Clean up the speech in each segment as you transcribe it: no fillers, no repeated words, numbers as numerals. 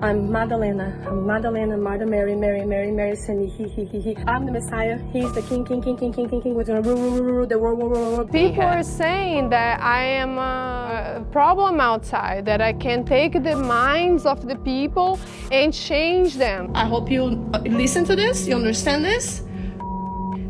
I'm Madalena, Martha, Mary, Cindy, he. I'm the Messiah, he's the king, we're gonna rule the world. People are saying that I am a problem outside, that I can take the minds of the people and change them. I hope you listen to this, you understand this.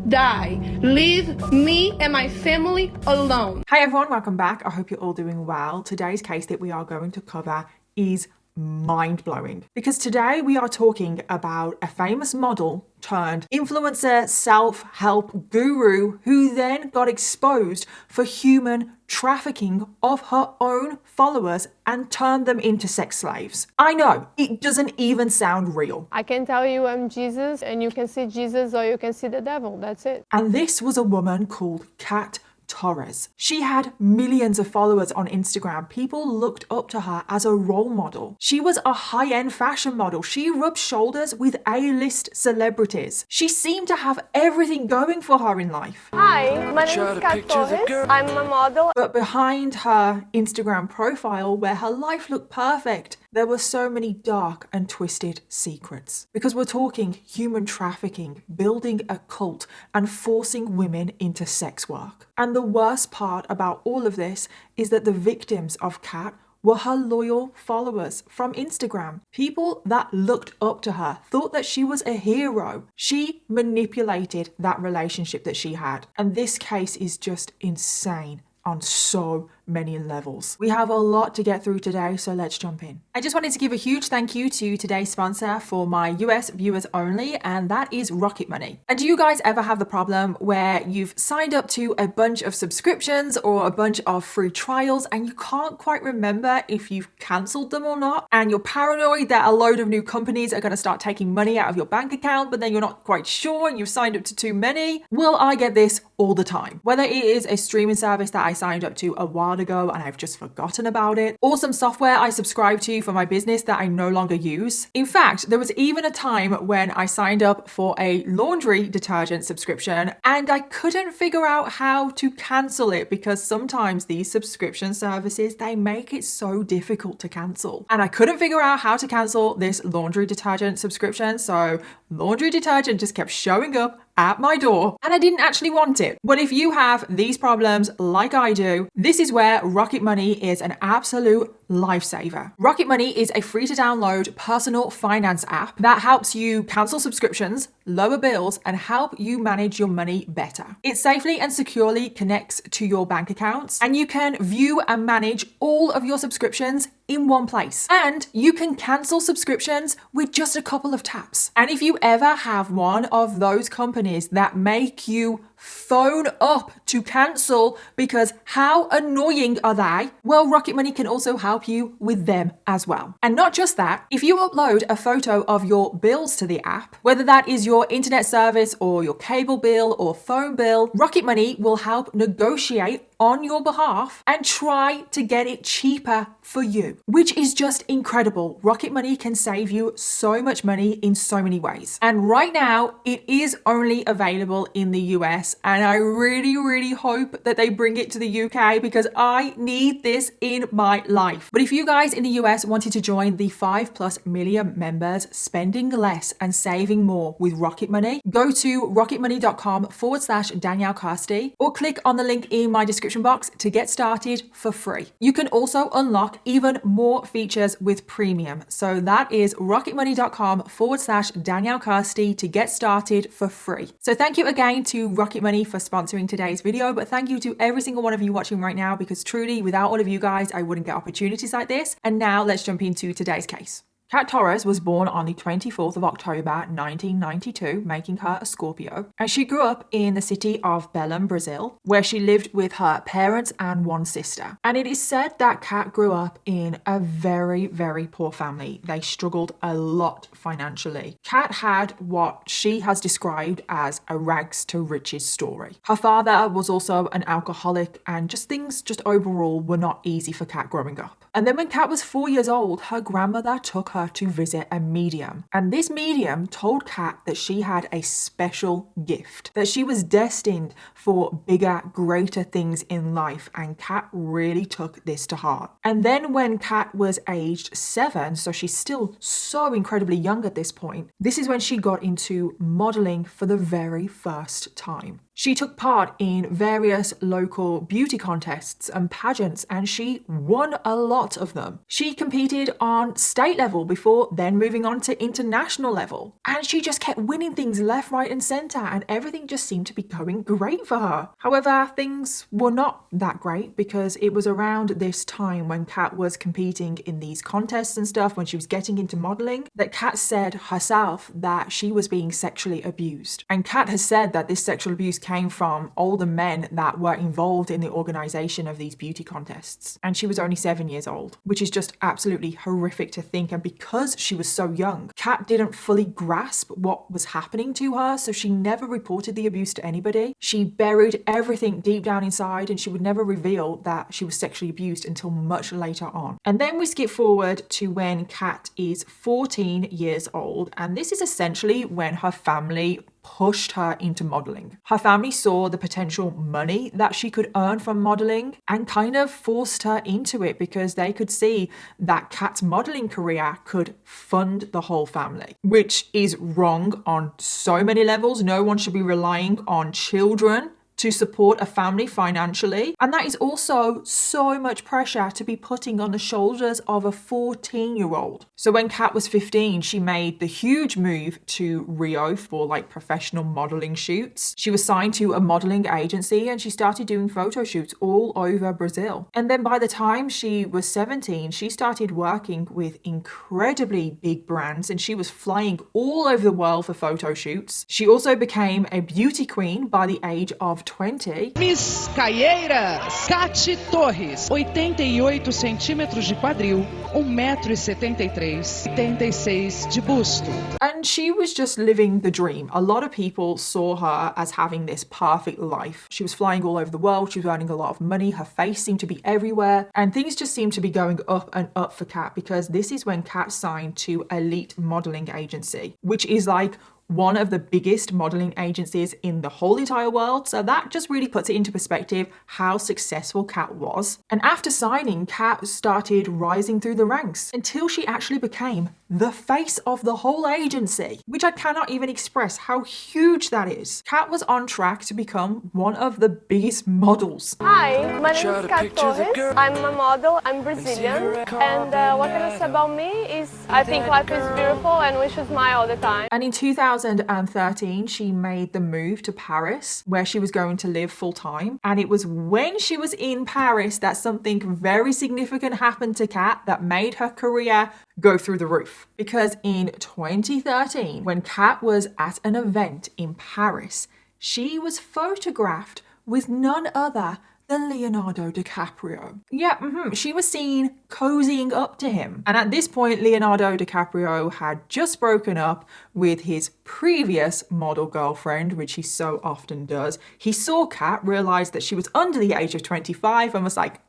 Die. Leave me and my family alone. Hi everyone, welcome back. I hope you're all doing well. Today's case that we are going to cover is mind-blowing because today we are talking about a famous model turned influencer self-help guru who then got exposed for human trafficking of her own followers and turned them into sex slaves. I know, it doesn't even sound real. I can tell you I'm Jesus and you can see Jesus or you can see the devil, that's it. And this was a woman called Kat Torres. She had millions of followers on Instagram. People looked up to her as a role model. She was a high-end fashion model. She rubbed shoulders with A-list celebrities. She seemed to have everything going for her in life. Hi, my name is Kat Torres. I'm a model. But behind her Instagram profile, where her life looked perfect, there were so many dark and twisted secrets. Because we're talking human trafficking, building a cult, and forcing women into sex work. And the worst part about all of this is that the victims of Kat were her loyal followers from Instagram. People that looked up to her, thought that she was a hero. She manipulated that relationship that she had. And this case is just insane on so many levels. We have a lot to get through today, so let's jump in. I just wanted to give a huge thank you to today's sponsor for my US viewers only, and that is Rocket Money. And do you guys ever have the problem where you've signed up to a bunch of subscriptions or a bunch of free trials and you can't quite remember if you've cancelled them or not, and you're paranoid that a load of new companies are going to start taking money out of your bank account, but then you're not quite sure and you've signed up to too many? Well, I get this all the time. Whether it is a streaming service that I signed up to a while ago and I've just forgotten about it, or some software I subscribe to for my business that I no longer use. In fact, there was even a time when I signed up for a laundry detergent subscription and I couldn't figure out how to cancel it because sometimes these subscription services, they make it so difficult to cancel. And I couldn't figure out how to cancel this laundry detergent subscription, so laundry detergent just kept showing up at my door and I didn't actually want it. But if you have these problems like I do, this is where Rocket Money is an absolute lifesaver. Rocket Money is a free to download personal finance app that helps you cancel subscriptions, lower bills, and help you manage your money better. It safely and securely connects to your bank accounts, and you can view and manage all of your subscriptions in one place. And you can cancel subscriptions with just a couple of taps. And if you ever have one of those companies that make you phone up to cancel because how annoying are they? Well, Rocket Money can also help you with them as well. And not just that, if you upload a photo of your bills to the app, whether that is your internet service or your cable bill or phone bill, Rocket Money will help negotiate on your behalf and try to get it cheaper for you, which is just incredible. Rocket Money can save you so much money in so many ways. And right now, it is only available in the US, and I really hope that they bring it to the UK because I need this in my life. But if you guys in the US wanted to join the 5+ million members spending less and saving more with Rocket Money, go to rocketmoney.com/Danielle Kirsty or click on the link in my description box to get started for free. You can also unlock even more features with premium. So that is rocketmoney.com/Danielle Kirsty to get started for free. So thank you again to Rocket Money for sponsoring today's video, but thank you to every single one of you watching right now because truly without all of you guys, I wouldn't get opportunities like this. And now let's jump into today's case. Kat Torres was born on the 24th of October 1992, making her a Scorpio, and she grew up in the city of Belém, Brazil, where she lived with her parents and one sister. And it is said that Kat grew up in a very poor family. They struggled a lot financially. Kat had what she has described as a rags to riches story. Her father was also an alcoholic, and things overall were not easy for Kat growing up. And then when Kat was 4 years old, her grandmother took her to visit a medium. And this medium told Kat that she had a special gift, that she was destined for bigger, greater things in life. And Kat really took this to heart. And then when Kat was aged 7, so she's still so incredibly young at this point, this is when she got into modeling for the very first time. She took part in various local beauty contests and pageants, and she won a lot of them. She competed on state level before then moving on to international level. And she just kept winning things left, right, and center, and everything just seemed to be going great for her. However, things were not that great, because it was around this time when Kat was competing in these contests and stuff, when she was getting into modeling, that Kat said herself that she was being sexually abused. And Kat has said that this sexual abuse came from older men that were involved in the organization of these beauty contests. And she was only 7 years old, which is just absolutely horrific to think. And because she was so young, Kat didn't fully grasp what was happening to her, so she never reported the abuse to anybody. She buried everything deep down inside, and she would never reveal that she was sexually abused until much later on. And then we skip forward to when Kat is 14 years old, and this is essentially when her family pushed her into modeling. Her family saw the potential money that she could earn from modeling and kind of forced her into it, because they could see that Kat's modeling career could fund the whole family, which is wrong on so many levels. No one should be relying on children to support a family financially. And that is also so much pressure to be putting on the shoulders of a 14-year-old. So when Kat was 15, she made the huge move to Rio for like professional modeling shoots. She was signed to a modeling agency and she started doing photo shoots all over Brazil. And then by the time she was 17, she started working with incredibly big brands and she was flying all over the world for photo shoots. She also became a beauty queen by the age of 20. Miss Caieiras, Kat Torres, 88 centímetros de quadril, 1,73 m, 86 de busto. And she was just living the dream. A lot of people saw her as having this perfect life. She was flying all over the world, she was earning a lot of money, her face seemed to be everywhere, and things just seemed to be going up and up for Kat, because this is when Kat signed to Elite Modeling Agency, which is like one of the biggest modeling agencies in the whole entire world. So that just really puts it into perspective how successful Kat was. And after signing, Kat started rising through the ranks until she actually became the face of the whole agency, which I cannot even express how huge that is. Kat was on track to become one of the biggest models. Hi, my name is Kat Torres. I'm a model, I'm Brazilian, and what can I say about me is I think life is beautiful and we should smile all the time. And in 2013, she made the move to Paris, where she was going to live full time. And it was when she was in Paris that something very significant happened to Kat that made her career go through the roof. Because in 2013, when Kat was at an event in Paris, she was photographed with none other than Leonardo DiCaprio. Yeah, she was seen cozying up to him. And at this point, Leonardo DiCaprio had just broken up with his previous model girlfriend, which he so often does. He saw Kat, realized that she was under the age of 25 and was like,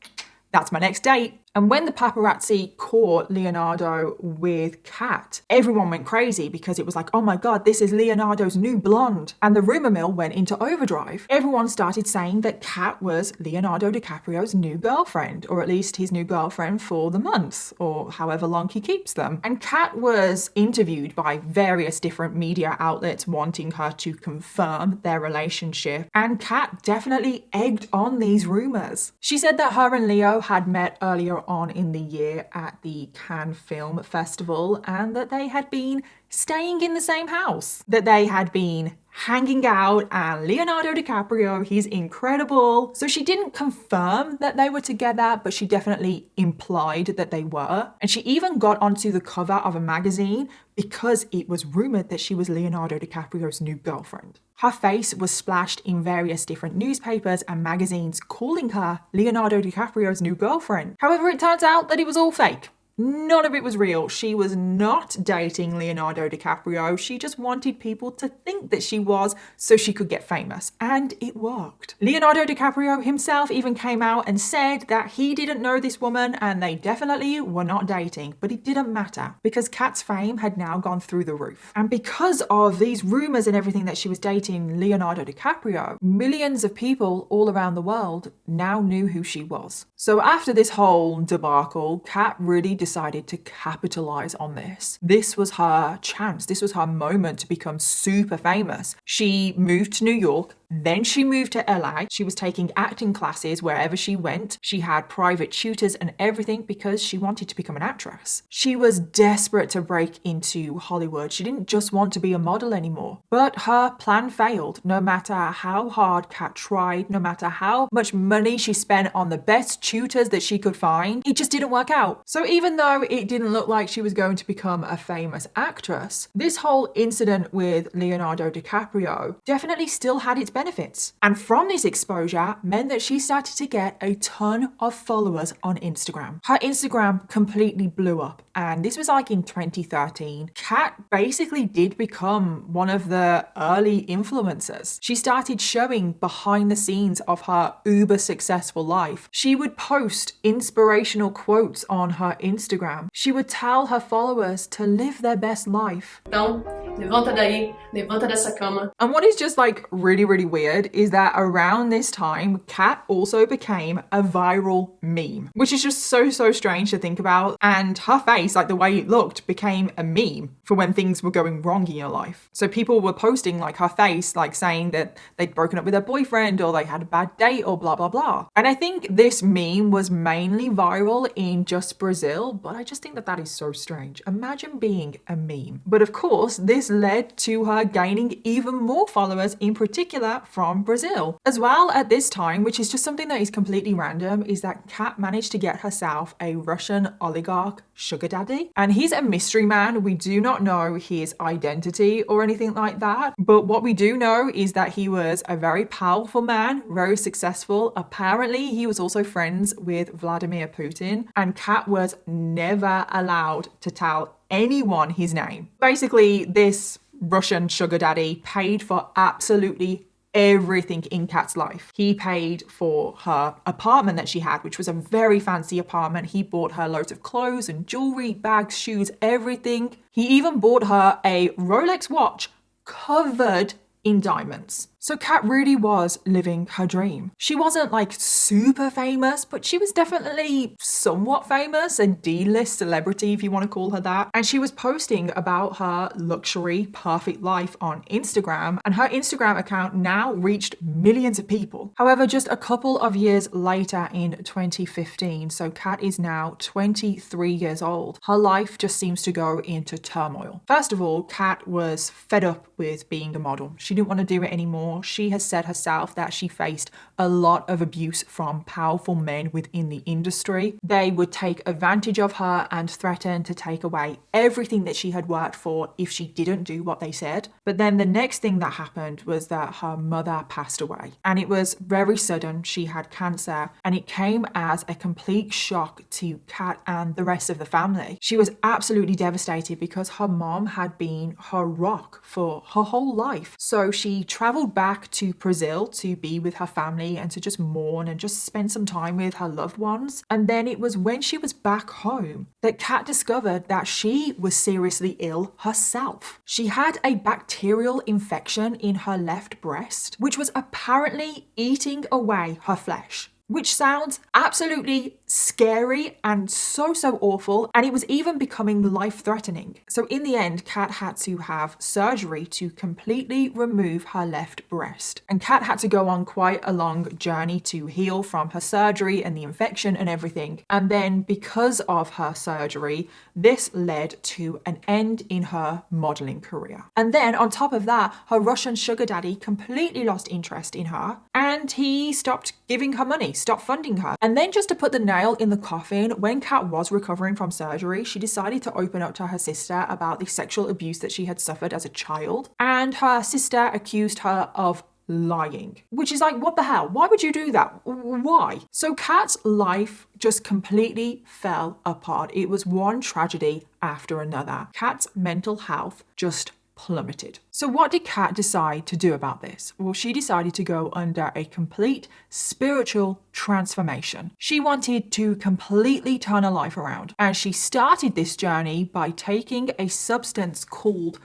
that's my next date. And when the paparazzi caught Leonardo with Kat, everyone went crazy because it was like, oh my God, this is Leonardo's new blonde. And the rumor mill went into overdrive. Everyone started saying that Kat was Leonardo DiCaprio's new girlfriend, or at least his new girlfriend for the month, or however long he keeps them. And Kat was interviewed by various different media outlets wanting her to confirm their relationship. And Kat definitely egged on these rumors. She said that her and Leo had met earlier on in the year at the Cannes Film Festival, and that they had been staying in the same house, that they had been hanging out, and Leonardo DiCaprio, he's incredible. So she didn't confirm that they were together, but she definitely implied that they were. And she even got onto the cover of a magazine because it was rumored that she was Leonardo DiCaprio's new girlfriend. Her face was splashed in various different newspapers and magazines calling her Leonardo DiCaprio's new girlfriend. However, it turns out that it was all fake. None of it was real. She was not dating Leonardo DiCaprio. She just wanted people to think that she was so she could get famous. And it worked. Leonardo DiCaprio himself even came out and said that he didn't know this woman and they definitely were not dating. But it didn't matter because Kat's fame had now gone through the roof. And because of these rumors and everything that she was dating Leonardo DiCaprio, millions of people all around the world now knew who she was. So after this whole debacle, Kat really decided to capitalize on this. This was her chance. This was her moment to become super famous. She moved to New York. Then she moved to LA. She was taking acting classes wherever she went. She had private tutors and everything because she wanted to become an actress. She was desperate to break into Hollywood. She didn't just want to be a model anymore. But her plan failed. No matter how hard Kat tried, no matter how much money she spent on the best tutors that she could find, it just didn't work out. So even though it didn't look like she was going to become a famous actress, this whole incident with Leonardo DiCaprio definitely still had its benefits. And from this exposure meant that she started to get a ton of followers on Instagram. Her Instagram completely blew up. And this was like in 2013. Kat basically did become one of the early influencers. She started showing behind the scenes of her uber successful life. She would post inspirational quotes on her Instagram. She would tell her followers to live their best life. Então, levanta daí, levanta dessa cama. And what is just like really weird is that around this time, Kat also became a viral meme, which is just so strange to think about. And her face, like the way it looked, became a meme for when things were going wrong in your life. So people were posting like her face, like saying that they'd broken up with their boyfriend or they had a bad date or blah, blah, blah. And I think this meme was mainly viral in just Brazil, but I just think that that is so strange. Imagine being a meme. But of course, this led to her gaining even more followers, in particular from Brazil. As well, at this time, which is just something that is completely random, is that Kat managed to get herself a Russian oligarch sugar daddy. And he's a mystery man. We do not know his identity or anything like that. But what we do know is that he was a very powerful man, very successful. Apparently, he was also friends with Vladimir Putin. And Kat was never allowed to tell anyone his name. Basically, this Russian sugar daddy paid for absolutely everything in Kat's life. He paid for her apartment that she had, which was a very fancy apartment. He bought her loads of clothes and jewelry, bags, shoes, everything. He even bought her a Rolex watch covered in diamonds. So Kat really was living her dream. She wasn't like super famous, but she was definitely somewhat famous, a D-list celebrity if you want to call her that. And she was posting about her luxury, perfect life on Instagram, and her Instagram account now reached millions of people. However, just a couple of years later in 2015, so Kat is now 23 years old, her life just seems to go into turmoil. First of all, Kat was fed up with being a model. She didn't want to do it anymore. She has said herself that she faced a lot of abuse from powerful men within the industry. They would take advantage of her and threaten to take away everything that she had worked for if she didn't do what they said. But then the next thing that happened was that her mother passed away. And it was very sudden. She had cancer and it came as a complete shock to Kat and the rest of the family. She was absolutely devastated because her mom had been her rock for her whole life. So she traveled back to Brazil to be with her family and to just mourn and just spend some time with her loved ones. And then it was when she was back home that Kat discovered that she was seriously ill herself. She had a bacterial infection in her left breast, which was apparently eating away her flesh. Which sounds absolutely scary and so awful, and it was even becoming life-threatening. So in the end, Kat had to have surgery to completely remove her left breast. And Kat had to go on quite a long journey to heal from her surgery and the infection and everything. And then because of her surgery, this led to an end in her modeling career. And then on top of that, her Russian sugar daddy completely lost interest in her and he stopped giving her money, stopped funding her. And then just to put the nail in the coffin, when Kat was recovering from surgery, she decided to open up to her sister about the sexual abuse that she had suffered as a child. And her sister accused her of lying, which is like, what the hell? Why would you do that? Why? So Kat's life just completely fell apart. It was one tragedy after another. Kat's mental health just plummeted. So what did Kat decide to do about this? Well, she decided to go under a complete spiritual transformation. She wanted to completely turn her life around, and she started this journey by taking a substance called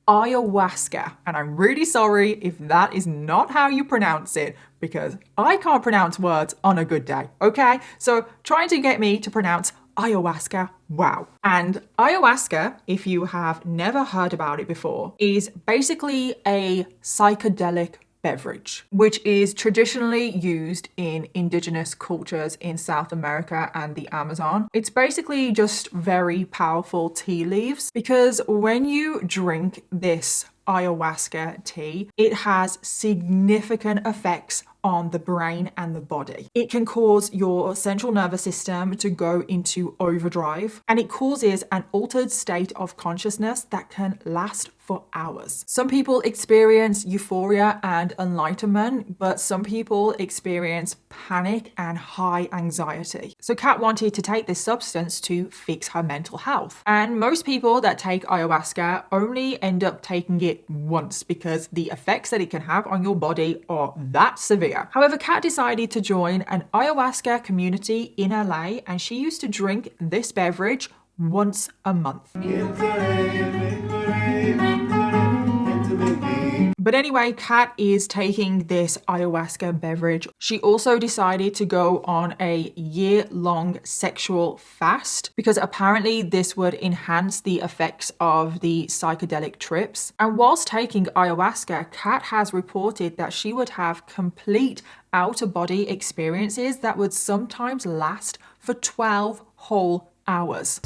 ayahuasca. And I'm really sorry if that is not how you pronounce it, because I can't pronounce words on a good day, okay? So trying to get me to pronounce ayahuasca, wow. And ayahuasca, if you have never heard about it before, is basically a psychedelic beverage, which is traditionally used in indigenous cultures in South America and the Amazon. It's basically just very powerful tea leaves, because when you drink this ayahuasca tea, it has significant effects on the brain and the body. It can cause your central nervous system to go into overdrive, and it causes an altered state of consciousness that can last for hours. Some people experience euphoria and enlightenment, but some people experience panic and high anxiety. So Kat wanted to take this substance to fix her mental health. And most people that take ayahuasca only end up taking it once, because the effects that it can have on your body are that severe. However, Kat decided to join an ayahuasca community in LA, and she used to drink this beverage once a month. But anyway, Kat is taking this ayahuasca beverage. She also decided to go on a year-long sexual fast, because apparently this would enhance the effects of the psychedelic trips. And whilst taking ayahuasca, Kat has reported that she would have complete out-of-body experiences that would sometimes last for 12 whole hours.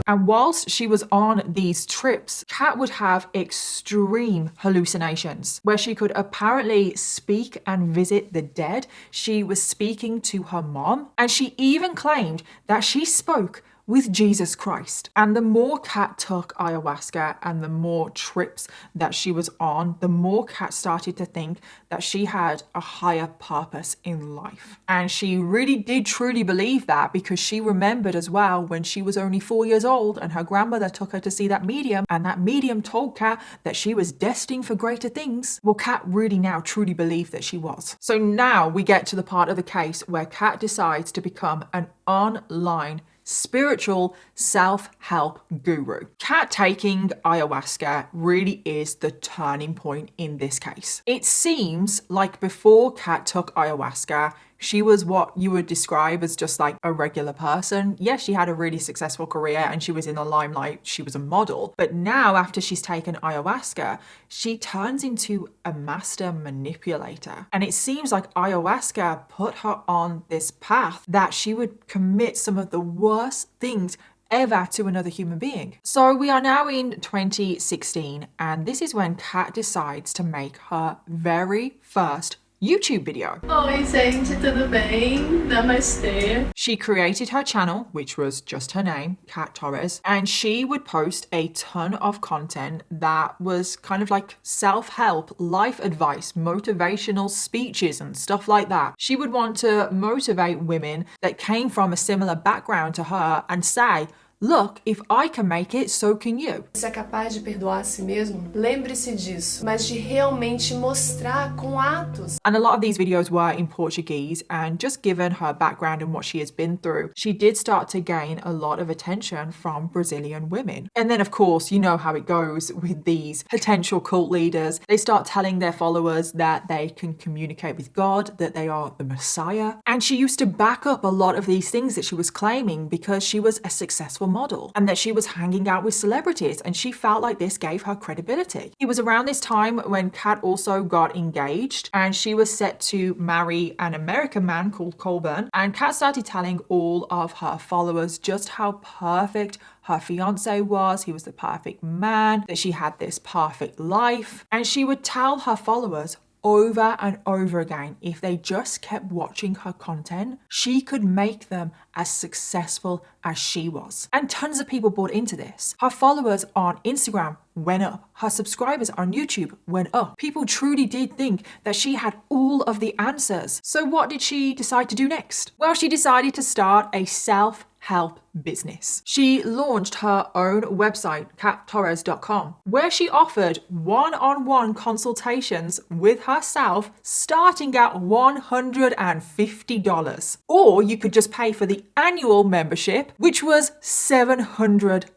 And whilst she was on these trips, Kat would have extreme hallucinations where she could apparently speak and visit the dead. She was speaking to her mom, and she even claimed that she spoke with Jesus Christ. And the more Kat took ayahuasca and the more trips that she was on, the more Kat started to think that she had a higher purpose in life. And she really did truly believe that, because she remembered as well when she was only 4 years old and her grandmother took her to see that medium, and that medium told Kat that she was destined for greater things. Well, Kat really now truly believed that she was. So now we get to the part of the case where Kat decides to become an online spiritual self-help guru. Kat taking ayahuasca really is the turning point in this case. It seems like before Kat took ayahuasca, she was what you would describe as just like a regular person. Yes, she had a really successful career and she was in the limelight. She was a model. But now, after she's taken ayahuasca, she turns into a master manipulator. And it seems like ayahuasca put her on this path that she would commit some of the worst things ever to another human being. So we are now in 2016, and this is when Kat decides to make her very first YouTube video. Oi, gente, tudo bem? Namastê. She created her channel, which was just her name, Kat Torres, and she would post a ton of content that was kind of like self-help, life advice, motivational speeches and stuff like that. She would want to motivate women that came from a similar background to her and say, look, if I can make it, so can you. Se é capaz de perdoar a si mesmo, lembre-se disso, mas de realmente mostrar com atos. And a lot of these videos were in Portuguese, and just given her background and what she has been through, she did start to gain a lot of attention from Brazilian women. And then of course, you know how it goes with these potential cult leaders. They start telling their followers that they can communicate with God, that they are the Messiah. And she used to back up a lot of these things that she was claiming because she was a successful model and that she was hanging out with celebrities, and she felt like this gave her credibility. It was around this time when Kat also got engaged, and she was set to marry an American man called Colburn, and Kat started telling all of her followers just how perfect her fiance was. He was the perfect man, that she had this perfect life, and she would tell her followers over and over again, if they just kept watching her content, she could make them as successful as she was. And tons of people bought into this. Her followers on Instagram went up. Her subscribers on YouTube went up. People truly did think that she had all of the answers. So what did she decide to do next? Well, she decided to start a self-help business. She launched her own website, kattorres.com, where she offered one-on-one consultations with herself starting at $150. Or you could just pay for the annual membership, which was $700.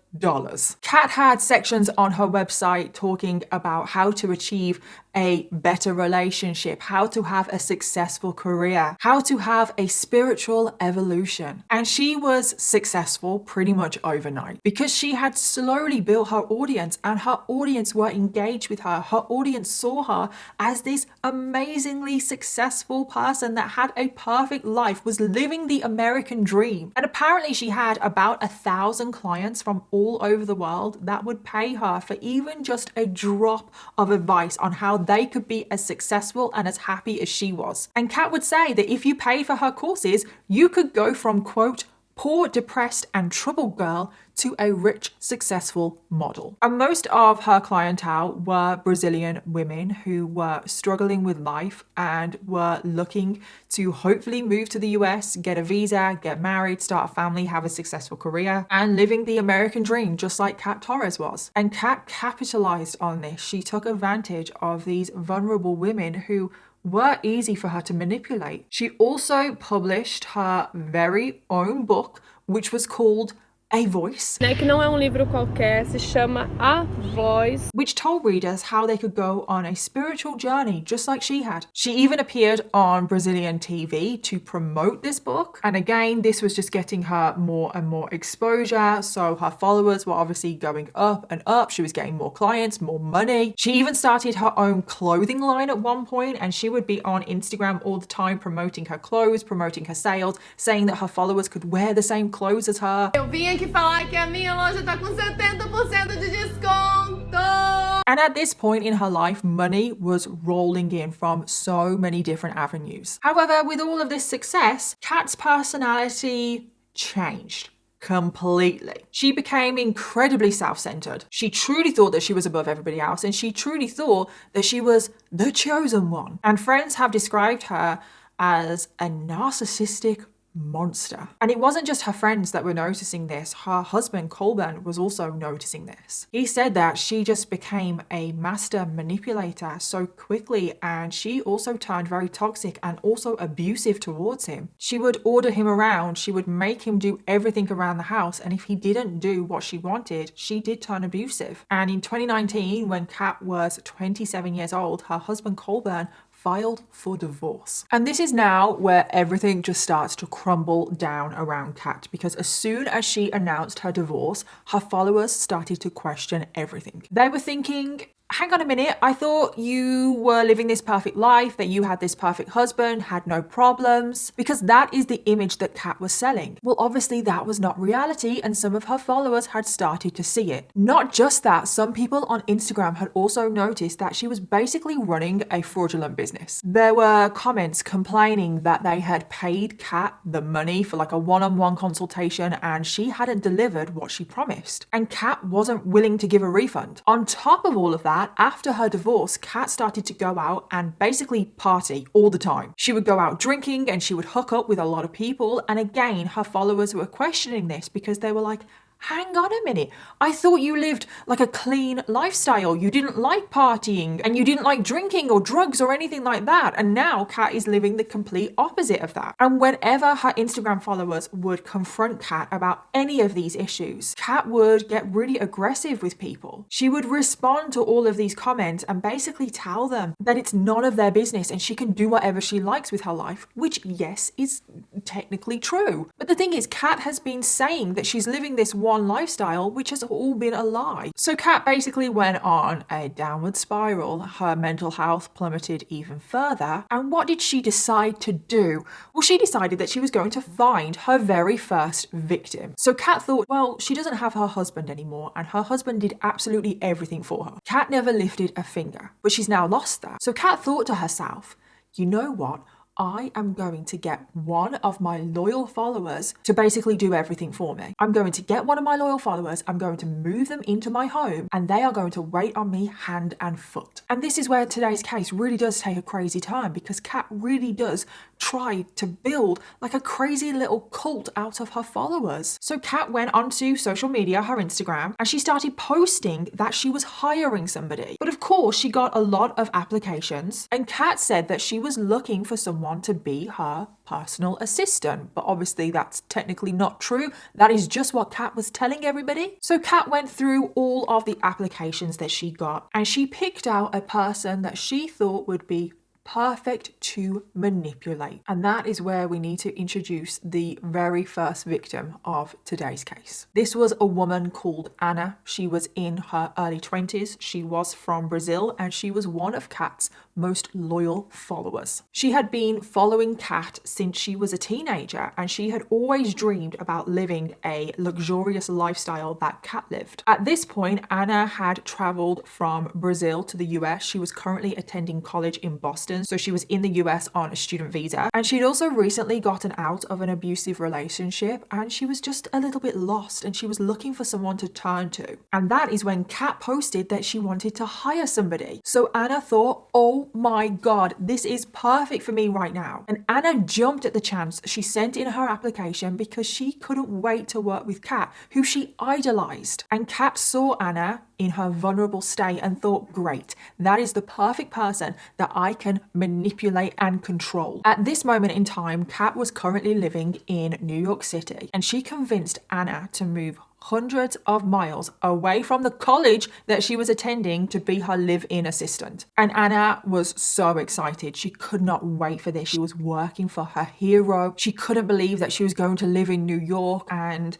Kat had sections on her website talking about how to achieve a better relationship, how to have a successful career, how to have a spiritual evolution. And she was successful pretty much overnight because she had slowly built her audience and her audience were engaged with her. Her audience saw her as this amazingly successful person that had a perfect life, was living the American dream. And apparently she had about 1,000 clients from all over the world that would pay her for even just a drop of advice on how they could be as successful and as happy as she was. And Kat would say that if you paid for her courses, you could go from, quote, poor, depressed and troubled girl to a rich, successful model. And most of her clientele were Brazilian women who were struggling with life and were looking to hopefully move to the US, get a visa, get married, start a family, have a successful career, and living the American dream just like Kat Torres was. And Kat capitalized on this. She took advantage of these vulnerable women who were easy for her to manipulate. She also published her very own book, which was called A Voice, Que não é livro qualquer, se chama A Voice, which told readers how they could go on a spiritual journey just like she had. She even appeared on Brazilian TV to promote this book. And again, this was just getting her more and more exposure. So her followers were obviously going up and up. She was getting more clients, more money. She even started her own clothing line at one point, and she would be on Instagram all the time promoting her clothes, promoting her sales, saying that her followers could wear the same clothes as her. Eu vim aqui falar que a minha loja tá com 70% de desconto! And at this point in her life, money was rolling in from so many different avenues. However, with all of this success, Kat's personality changed completely. She became incredibly self-centered. She truly thought that she was above everybody else, and she truly thought that she was the chosen one. And friends have described her as a narcissistic monster. And it wasn't just her friends that were noticing this. Her husband Colburn was also noticing this. He said that she just became a master manipulator so quickly, and she also turned very toxic and also abusive towards him. She would order him around, she would make him do everything around the house, and if he didn't do what she wanted, she did turn abusive. And in 2019, when Kat was 27 years old, her husband Colburn filed for divorce. And this is now where everything just starts to crumble down around Kat, because as soon as she announced her divorce, her followers started to question everything. They were thinking, hang on a minute, I thought you were living this perfect life, that you had this perfect husband, had no problems, because that is the image that Kat was selling. Well, obviously that was not reality, and some of her followers had started to see it. Not just that, some people on Instagram had also noticed that she was basically running a fraudulent business. There were comments complaining that they had paid Kat the money for like a one-on-one consultation and she hadn't delivered what she promised. And Kat wasn't willing to give a refund. On top of all of that, after her divorce, Kat started to go out and basically party all the time. She would go out drinking and she would hook up with a lot of people. And again, her followers were questioning this because they were like, hang on a minute, I thought you lived like a clean lifestyle. You didn't like partying and you didn't like drinking or drugs or anything like that. And now Kat is living the complete opposite of that. And whenever her Instagram followers would confront Kat about any of these issues, Kat would get really aggressive with people. She would respond to all of these comments and basically tell them that it's none of their business and she can do whatever she likes with her life, which yes, is technically true. But the thing is, Kat has been saying that she's living this one lifestyle, which has all been a lie. So Kat basically went on a downward spiral. Her mental health plummeted even further. And what did she decide to do? Well, she decided that she was going to find her very first victim. So Kat thought, well, she doesn't have her husband anymore, and her husband did absolutely everything for her. Kat never lifted a finger, but she's now lost that. So Kat thought to herself, you know what? I am going to get one of my loyal followers to basically do everything for me. I'm going to get one of my loyal followers, I'm going to move them into my home, and they are going to wait on me hand and foot. And this is where today's case really does take a crazy turn, because Kat really does try to build like a crazy little cult out of her followers. So Kat went onto social media, her Instagram, and she started posting that she was hiring somebody. But of course, she got a lot of applications, and Kat said that she was looking for someone to be her personal assistant. But obviously that's technically not true. That is just what Kat was telling everybody. So Kat went through all of the applications that she got, and she picked out a person that she thought would be perfect to manipulate. And that is where we need to introduce the very first victim of today's case. This was a woman called Anna. She was in her early 20s. She was from Brazil, and she was one of Kat's most loyal followers. She had been following Kat since she was a teenager, and she had always dreamed about living a luxurious lifestyle that Kat lived. At this point, Anna had traveled from Brazil to the US. She was currently attending college in Boston, so she was in the US on a student visa, and she'd also recently gotten out of an abusive relationship, and she was just a little bit lost, and she was looking for someone to turn to. And that is when Kat posted that she wanted to hire somebody. So Anna thought, oh my god, this is perfect for me right now. And Anna jumped at the chance. She sent in her application because she couldn't wait to work with Kat, who she idolized. And Kat saw Anna in her vulnerable state and thought, great, that is the perfect person that I can manipulate and control. At this moment in time, Kat was currently living in New York City, and she convinced Anna to move hundreds of miles away from the college that she was attending to be her live-in assistant. And Anna was so excited. She could not wait for this. She was working for her hero. She couldn't believe that she was going to live in New York. And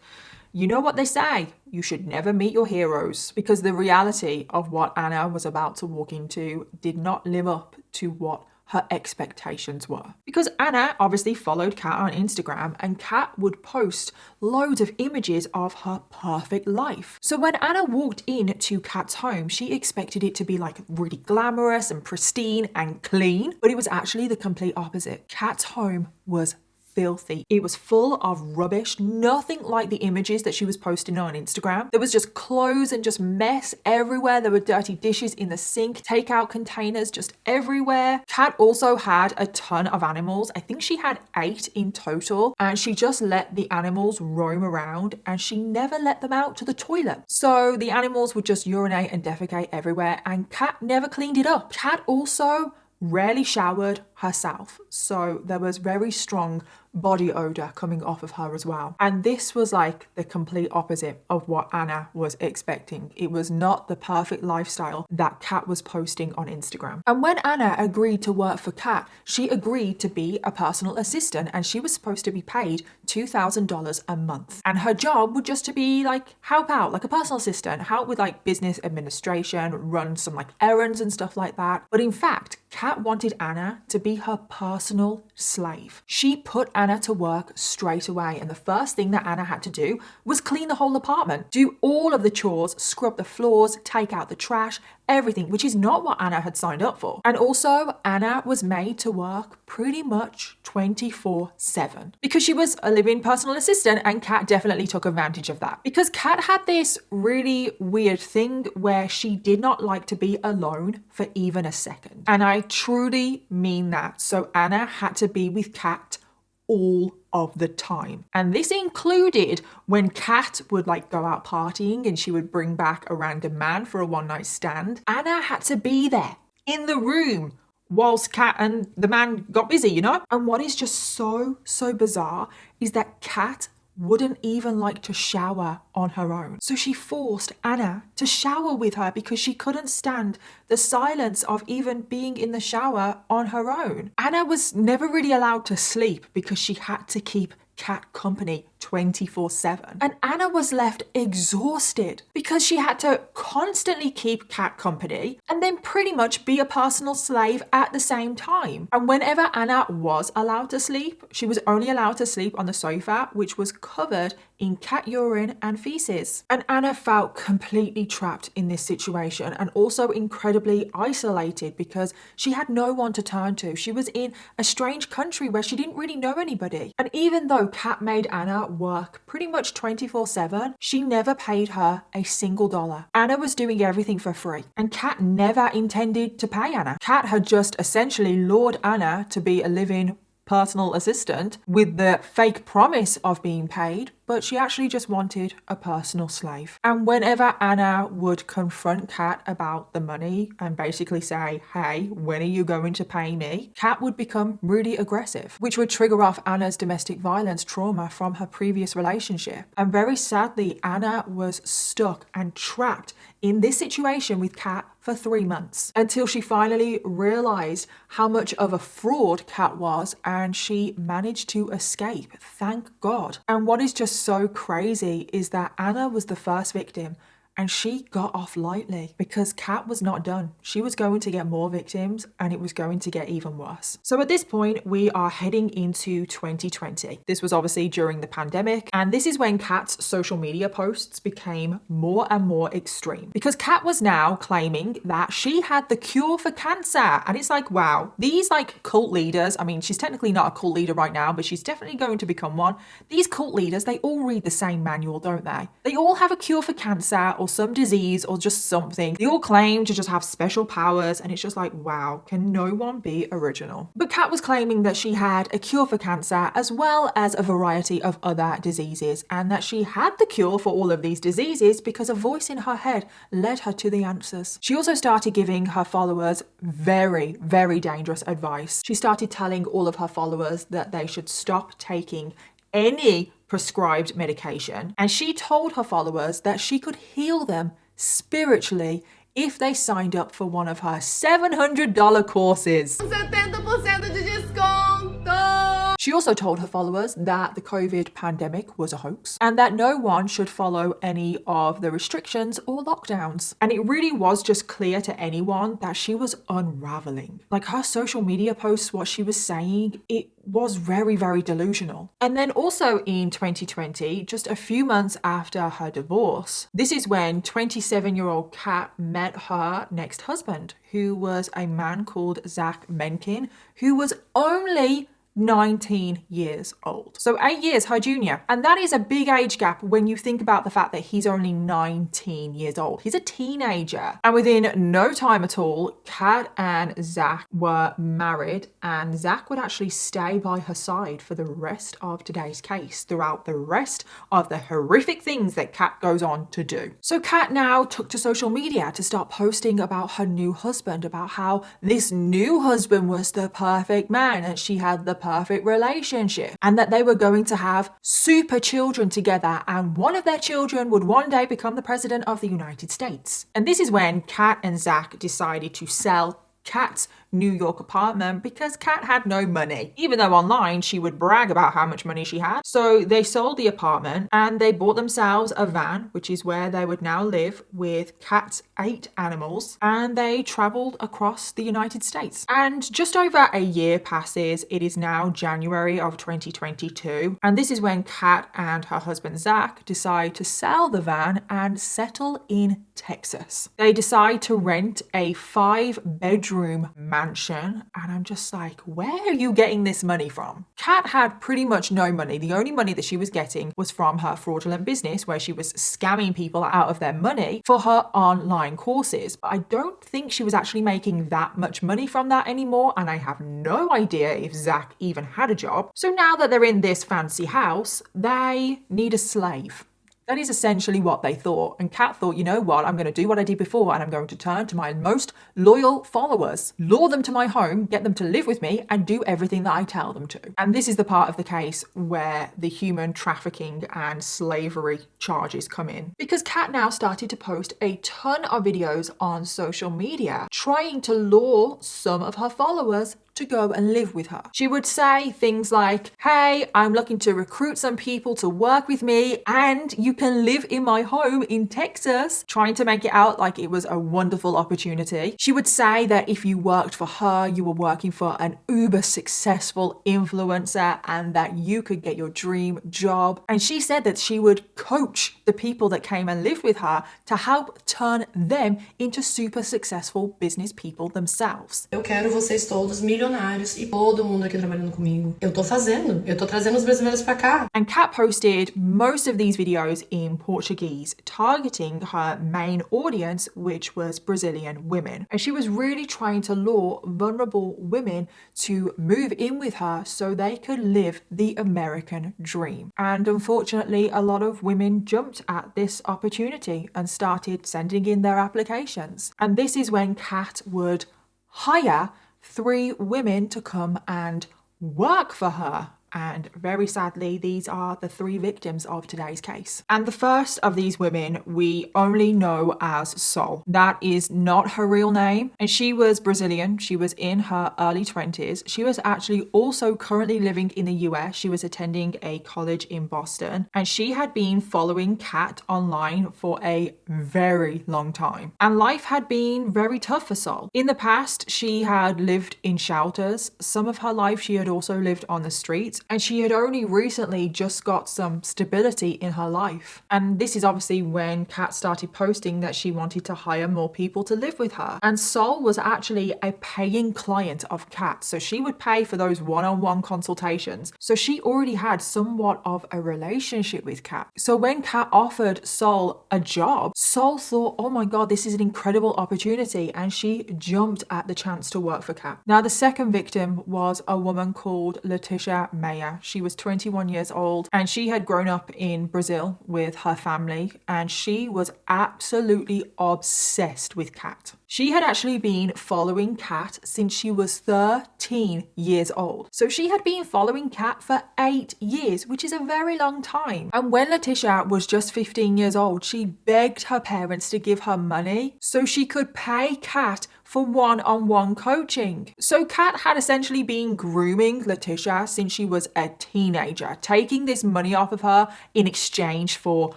you know what they say, you should never meet your heroes, because the reality of what Anna was about to walk into did not live up to what her expectations were. Because Anna obviously followed Kat on Instagram, and Kat would post loads of images of her perfect life. So when Anna walked into Kat's home, she expected it to be like really glamorous and pristine and clean, but it was actually the complete opposite. Kat's home was filthy. It was full of rubbish, nothing like the images that she was posting on Instagram. There was just clothes and just mess everywhere. There were dirty dishes in the sink, takeout containers just everywhere. Kat also had a ton of animals. I think she had 8 in total, and she just let the animals roam around, and she never let them out to the toilet. So the animals would just urinate and defecate everywhere, and Kat never cleaned it up. Kat also rarely showered herself, so there was very strong body odor coming off of her as well. And this was like the complete opposite of what Anna was expecting. It was not the perfect lifestyle that Kat was posting on Instagram. And when Anna agreed to work for Kat, she agreed to be a personal assistant, and she was supposed to be paid $2,000 a month. And her job would just to be like help out, like a personal assistant, help with like business administration, run some like errands and stuff like that. But in fact, Kat wanted Anna to be her personal slave. She put Anna to work straight away, and the first thing that Anna had to do was clean the whole apartment, do all of the chores, scrub the floors, take out the trash, everything, which is not what Anna had signed up for. And also, Anna was made to work pretty much 24/7 because she was a living personal assistant, and Kat definitely took advantage of that. Because Kat had this really weird thing where she did not like to be alone for even a second. And I truly mean that. So Anna had to be with Kat all of the time. And this included when Kat would like go out partying and she would bring back a random man for a one-night stand. Anna had to be there in the room whilst Kat and the man got busy, you know? And what is just so bizarre is that Kat wouldn't even like to shower on her own. So she forced Anna to shower with her because she couldn't stand the silence of even being in the shower on her own. Anna was never really allowed to sleep because she had to keep Kat company 24/7. And Anna was left exhausted because she had to constantly keep Kat company and then pretty much be a personal slave at the same time. And whenever Anna was allowed to sleep, she was only allowed to sleep on the sofa, which was covered in cat urine and feces. And Anna felt completely trapped in this situation and also incredibly isolated because she had no one to turn to. She was in a strange country where she didn't really know anybody. And even though Kat made Anna work pretty much 24/7, she never paid her a single dollar. Anna was doing everything for free, and Kat never intended to pay Anna. Kat had just essentially lured Anna to be a living personal assistant with the fake promise of being paid, but she actually just wanted a personal slave. And whenever Anna would confront Kat about the money and basically say, hey, when are you going to pay me? Kat would become really aggressive, which would trigger off Anna's domestic violence trauma from her previous relationship. And very sadly, Anna was stuck and trapped in this situation with Kat for 3 months until she finally realized how much of a fraud Kat was, and she managed to escape, thank God. And what is just so crazy is that Anna was the first victim, and she got off lightly because Kat was not done. She was going to get more victims, and it was going to get even worse. So at this point, we are heading into 2020. This was obviously during the pandemic, and this is when Kat's social media posts became more and more extreme because Kat was now claiming that she had the cure for cancer. And it's like, wow, these like cult leaders, I mean, she's technically not a cult leader right now, but she's definitely going to become one. These cult leaders, they all read the same manual, don't they? They all have a cure for cancer or some disease or just something. They all claim to just have special powers, and it's just like, wow, can no one be original? But Kat was claiming that she had a cure for cancer as well as a variety of other diseases, and that she had the cure for all of these diseases because a voice in her head led her to the answers. She also started giving her followers very, very dangerous advice. She started telling all of her followers that they should stop taking any prescribed medication, and she told her followers that she could heal them spiritually if they signed up for one of her $700 courses. 70% de desconto! She also told her followers that the COVID pandemic was a hoax and that no one should follow any of the restrictions or lockdowns. And it really was just clear to anyone that she was unraveling. Like her social media posts, what she was saying, it was very, very delusional. And then also in 2020, just a few months after her divorce, this is when 27-year-old Kat met her next husband, who was a man called Zach Mencken, who was only 19 years old. So 8 years her junior. And that is a big age gap when you think about the fact that he's only 19 years old. He's a teenager. And within no time at all, Kat and Zach were married, and Zach would actually stay by her side for the rest of today's case, throughout the rest of the horrific things that Kat goes on to do. So Kat now took to social media to start posting about her new husband, about how this new husband was the perfect man and she had the perfect relationship, and that they were going to have super children together, and one of their children would one day become the president of the United States. And this is when Kat and Zach decided to sell Kat's New York apartment because Kat had no money, even though online she would brag about how much money she had. So they sold the apartment and they bought themselves a van, which is where they would now live with Kat's 8 animals, and they traveled across the United States. And just over a year passes. It is now January of 2022, and this is when Kat and her husband Zach decide to sell the van and settle in Texas. They decide to rent a 5-bedroom mansion, and I'm just like, where are you getting this money from? Kat had pretty much no money. The only money that she was getting was from her fraudulent business, where she was scamming people out of their money for her online courses. But I don't think she was actually making that much money from that anymore, and I have no idea if Zach even had a job. So now that they're in this fancy house, they need a slave. That is essentially what they thought. And Kat thought, you know what, I'm going to do what I did before, and I'm going to turn to my most loyal followers, lure them to my home, get them to live with me, and do everything that I tell them to. And this is the part of the case where the human trafficking and slavery charges come in. Because Kat now started to post a ton of videos on social media, trying to lure some of her followers to go and live with her. She would say things like, hey, I'm looking to recruit some people to work with me and you can live in my home in Texas, trying to make it out like it was a wonderful opportunity. She would say that if you worked for her, you were working for an uber successful influencer and that you could get your dream job. And she said that she would coach the people that came and lived with her to help turn them into super successful business people themselves. Eu quero vocês todos milionários e todo mundo aqui trabalhando comigo. Eu tô trazendo os brasileiros pra cá. And Kat posted most of these videos in Portuguese, targeting her main audience, which was Brazilian women. And she was really trying to lure vulnerable women to move in with her so they could live the American dream. And unfortunately, a lot of women jumped at this opportunity and started sending in their applications. And this is when Kat would hire 3 women to come and work for her. And very sadly, these are the 3 victims of today's case. And the first of these women we only know as Sol. That is not her real name. And she was Brazilian. She was in her early 20s. She was actually also currently living in the US. She was attending a college in Boston. And she had been following Kat online for a very long time. And life had been very tough for Sol. In the past, she had lived in shelters. Some of her life, she had also lived on the streets. And she had only recently just got some stability in her life. And this is obviously when Kat started posting that she wanted to hire more people to live with her. And Sol was actually a paying client of Kat. So she would pay for those one-on-one consultations. So she already had somewhat of a relationship with Kat. So when Kat offered Sol a job, Sol thought, oh my God, this is an incredible opportunity. And she jumped at the chance to work for Kat. Now, the second victim was a woman called Letitia May. She was 21 years old and she had grown up in Brazil with her family and she was absolutely obsessed with Kat. She had actually been following Kat since she was 13 years old. So she had been following Kat for 8 years, which is a very long time. And when Letitia was just 15 years old, she begged her parents to give her money so she could pay Kat for one-on-one coaching. So Kat had essentially been grooming Letitia since she was a teenager, taking this money off of her in exchange for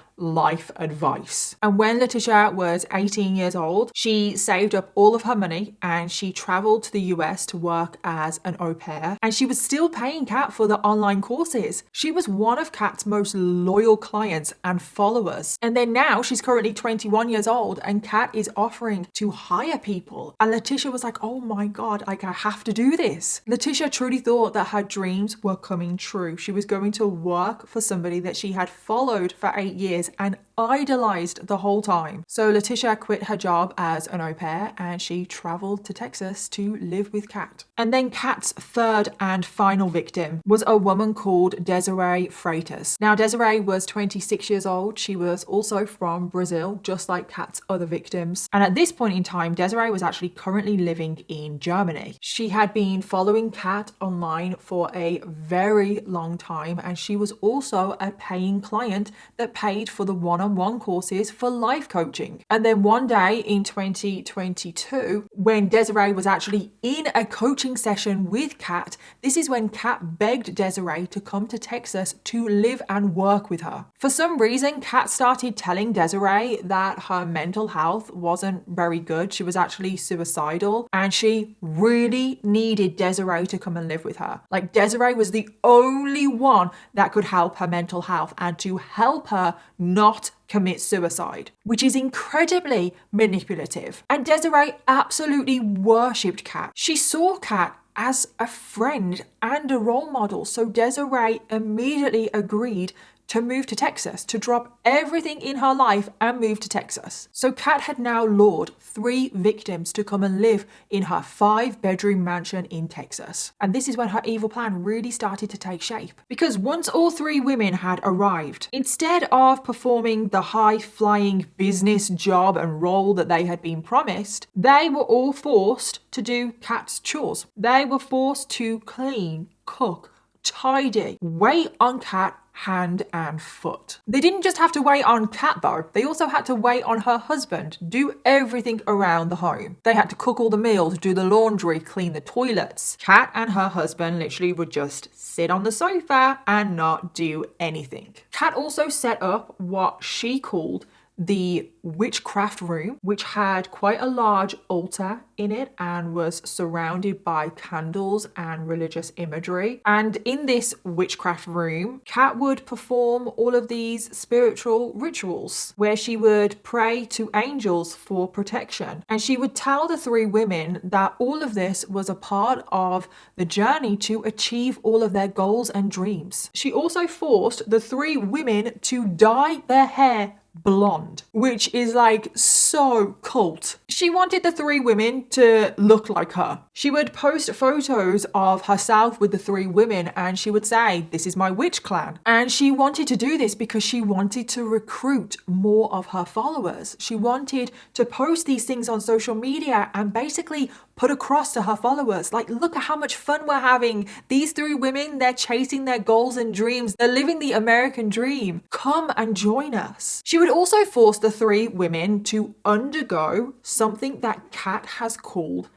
life advice. And when Letitia was 18 years old, she saved up all of her money and she traveled to the US to work as an au pair. And she was still paying Kat for the online courses. She was one of Kat's most loyal clients and followers. And then now she's currently 21 years old and Kat is offering to hire people. And Letitia was like, oh my God, like I have to do this. Letitia truly thought that her dreams were coming true. She was going to work for somebody that she had followed for 8 years and idolized the whole time. So Letitia quit her job as an au pair and she traveled to Texas to live with Kat. And then Kat's third and final victim was a woman called Desiree Freitas. Now Desiree was 26 years old. She was also from Brazil, just like Kat's other victims. And at this point in time, Desiree was actually currently living in Germany. She had been following Kat online for a very long time and she was also a paying client that paid for the one-on-one courses for life coaching. And then one day in 2022, when Desiree was actually in a coaching session with Kat, this is when Kat begged Desiree to come to Texas to live and work with her. For some reason, Kat started telling Desiree that her mental health wasn't very good. She was actually suicidal and she really needed Desiree to come and live with her. Like Desiree was the only one that could help her mental health and to help her not commit suicide, which is incredibly manipulative. And Desiree absolutely worshipped Kat. She saw Kat as a friend and a role model. So Desiree immediately agreed to move to Texas, to drop everything in her life and move to Texas. So Kat had now lured 3 victims to come and live in her 5-bedroom mansion in Texas. And this is when her evil plan really started to take shape. Because once all 3 women had arrived, instead of performing the high-flying business job and role that they had been promised, they were all forced to do Kat's chores. They were forced to clean, cook, tidy, wait on Kat, hand and foot. They didn't just have to wait on Kat though, they also had to wait on her husband, do everything around the home. They had to cook all the meals, do the laundry, clean the toilets. Kat and her husband literally would just sit on the sofa and not do anything. Kat also set up what she called the witchcraft room, which had quite a large altar in it and was surrounded by candles and religious imagery. And in this witchcraft room, Kat would perform all of these spiritual rituals where she would pray to angels for protection. And she would tell the three women that all of this was a part of the journey to achieve all of their goals and dreams. She also forced the three women to dye their hair blonde, which is like so cult. She wanted the three women to look like her. She would post photos of herself with the three women and she would say, "This is my witch clan." And she wanted to do this because she wanted to recruit more of her followers. She wanted to post these things on social media and basically put across to her followers, like, look at how much fun we're having. These three women, they're chasing their goals and dreams. They're living the American dream. Come and join us. She would also force the three women to undergo something that Kat has called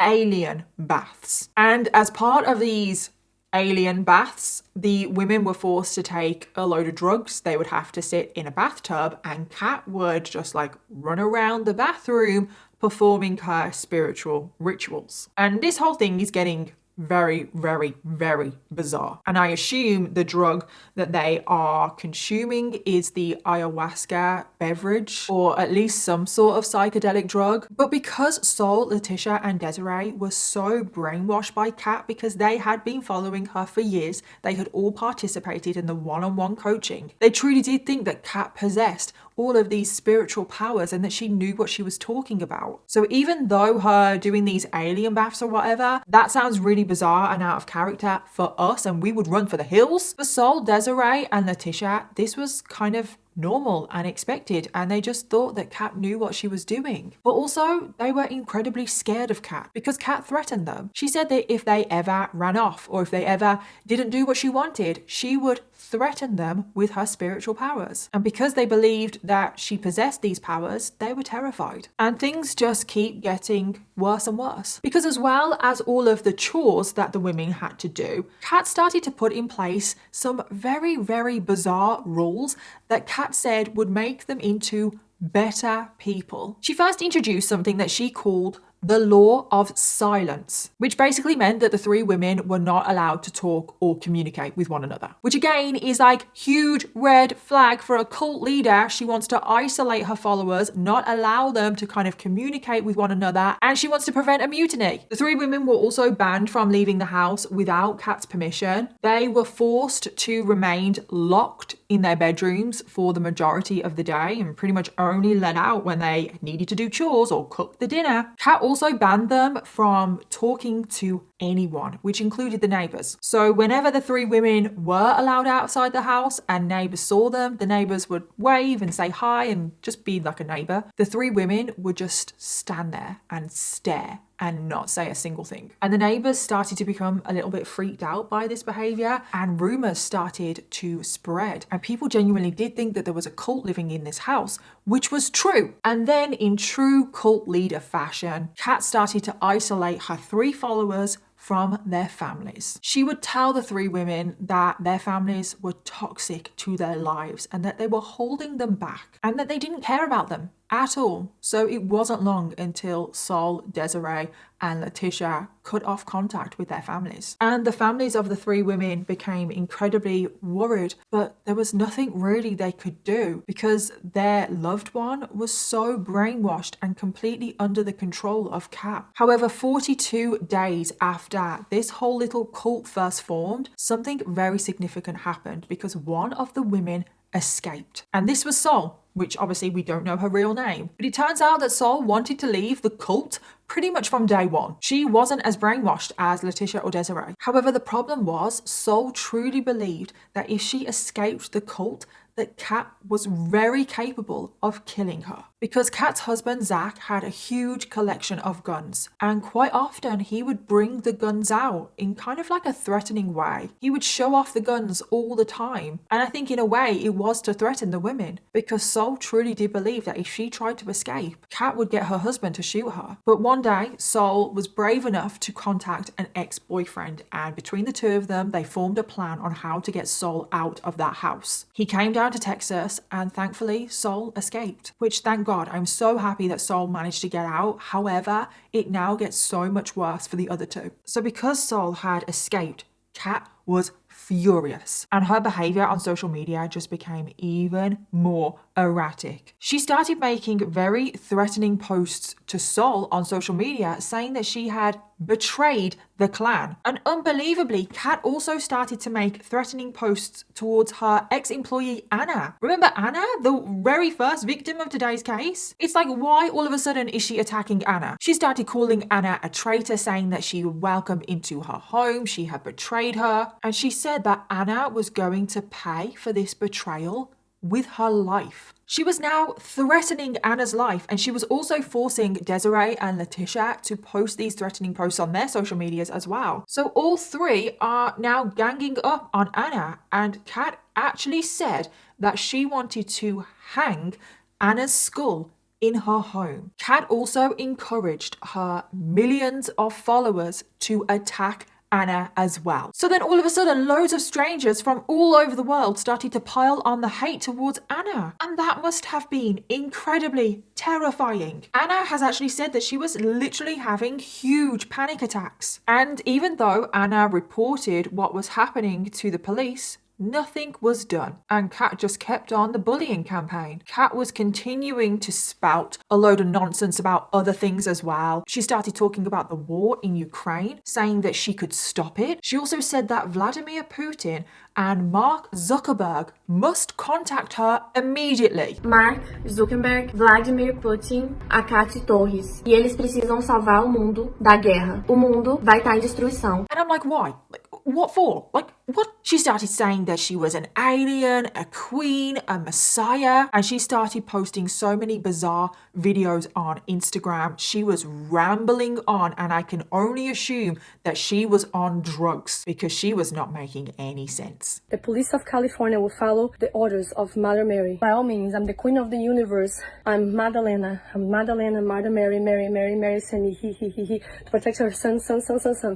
alien baths. And as part of these alien baths, the women were forced to take a load of drugs. They would have to sit in a bathtub and Kat would just like run around the bathroom performing her spiritual rituals. And this whole thing is getting very, very, very bizarre. And I assume the drug that they are consuming is the ayahuasca beverage, or at least some sort of psychedelic drug. But because Sol, Letitia, and Desiree were so brainwashed by Kat because they had been following her for years, they had all participated in the one-on-one coaching. They truly did think that Kat possessed all of these spiritual powers and that she knew what she was talking about. So even though her doing these alien baths or whatever, that sounds really bizarre and out of character for us and we would run for the hills, for Sol, Desiree, and Letitia, this was kind of normal and expected, and they just thought that Kat knew what she was doing. But also, they were incredibly scared of Kat because Kat threatened them. She said that if they ever ran off or if they ever didn't do what she wanted, she would threaten them with her spiritual powers. And because they believed that she possessed these powers, they were terrified. And things just keep getting worse and worse. Because as well as all of the chores that the women had to do, Kat started to put in place some very, very bizarre rules that Kat said would make them into better people. She first introduced something that she called the law of silence, which basically meant that the three women were not allowed to talk or communicate with one another, which again is like huge red flag for a cult leader. She wants to isolate her followers, not allow them to kind of communicate with one another, and she wants to prevent a mutiny. The three women were also banned from leaving the house without Kat's permission. They were forced to remain locked in their bedrooms for the majority of the day and pretty much only let out when they needed to do chores or cook the dinner. Kat also banned them from talking to anyone, which included the neighbours. So whenever the three women were allowed outside the house and neighbours saw them, the neighbours would wave and say hi and just be like a neighbour. The three women would just stand there and stare and not say a single thing. And the neighbours started to become a little bit freaked out by this behaviour, and rumours started to spread. And people genuinely did think that there was a cult living in this house, which was true. And then in true cult leader fashion, Kat started to isolate her three followers from their families. She would tell the three women that their families were toxic to their lives and that they were holding them back and that they didn't care about them at all. So it wasn't long until Sol, Desiree, and Letitia cut off contact with their families. And the families of the three women became incredibly worried, but there was nothing really they could do because their loved one was so brainwashed and completely under the control of Kat. However, 42 days after this whole little cult first formed, something very significant happened because one of the women escaped. And this was Sol, which obviously we don't know her real name. But it turns out that Sol wanted to leave the cult pretty much from day one. She wasn't as brainwashed as Letitia or Desiree. However, the problem was Sol truly believed that if she escaped the cult, that Kat was very capable of killing her. because Kat's husband Zach had a huge collection of guns, and quite often he would bring the guns out in kind of like a threatening way. He would show off the guns all the time, and I think in a way it was to threaten the women, because Sol truly did believe that if she tried to escape, Kat would get her husband to shoot her. But one day, Sol was brave enough to contact an ex-boyfriend, and between the two of them, they formed a plan on how to get Sol out of that house. He came down to Texas, and thankfully, Sol escaped, which thank God, I'm so happy that Sol managed to get out. However, it now gets so much worse for the other two. So because Sol had escaped, Kat was furious, and her behavior on social media just became even more erratic. She started making very threatening posts to Sol on social media, saying that she had betrayed the clan. And unbelievably, Kat also started to make threatening posts towards her ex-employee Anna. Remember Anna, the very first victim of today's case? It's like, why all of a sudden is she attacking Anna? She started calling Anna a traitor, saying that she would welcome into her home, she had betrayed her, and she said that Anna was going to pay for this betrayal with her life. She was now threatening Anna's life, and she was also forcing Desiree and Letitia to post these threatening posts on their social medias as well. So all three are now ganging up on Anna, and Kat actually said that she wanted to hang Anna's skull in her home. Kat also encouraged her millions of followers to attack Anna as well. So then all of a sudden, loads of strangers from all over the world started to pile on the hate towards Anna. And that must have been incredibly terrifying. Anna has actually said that she was literally having huge panic attacks. And even though Anna reported what was happening to the police, nothing was done, and Kat just kept on the bullying campaign. Kat was continuing to spout a load of nonsense about other things as well. She started talking about the war in Ukraine, saying that she could stop it. She also said that Vladimir Putin and Mark Zuckerberg must contact her immediately. Mark Zuckerberg, Vladimir Putin, a Kat Torres. E eles precisam salvar o mundo da guerra. O mundo vai estar em destruição. And I'm like, why? Like, what for? Like, what? She started saying that she was an alien, a queen, a messiah, and she started posting so many bizarre videos on Instagram. She was rambling on, and I can only assume that she was on drugs, because she was not making any sense. The police of California will follow the orders of Mother Mary. By all means, I'm the queen of the universe. I'm Madalena. I'm Madalena, Mother Mary, Mary, send he, to protect her son.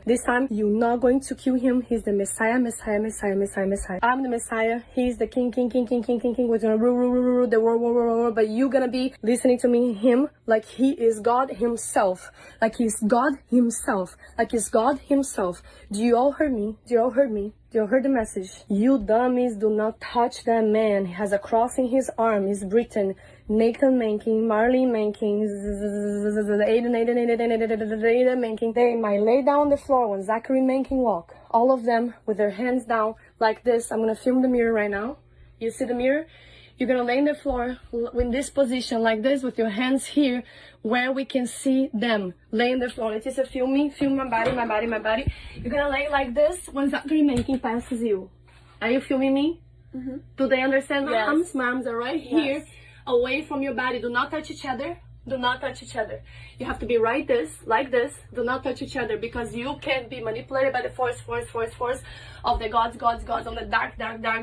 This time, you're not going to kill him. He's the Messiah. I'm the Messiah. He's the king. We're gonna rule the world. But you're gonna be listening to me, him, like he is God himself. Like he's God himself. Like he's God himself. Do you all heard me? Do you all heard the message? You dummies, do not touch that man. He has a cross in his arm. He's written Nathan Manking, Marlene Manking, Ada Manking. They might lay down on the floor when Zachary Manking walk. All of them with their hands down like this. I'm gonna film the mirror right now. You see the mirror? You're gonna lay on the floor in this position like this with your hands here where we can see them. Lay on the floor. Leticia, film me. Film my body. You're gonna lay like this when Zachary Manking passes you. Are you filming me? Mm-hmm. Do they understand? Yes. My arms are right here, away from your body. Do not touch each other. Do not touch each other. You have to be right this, like this. Do not touch each other, because you can be manipulated by the force of the gods on the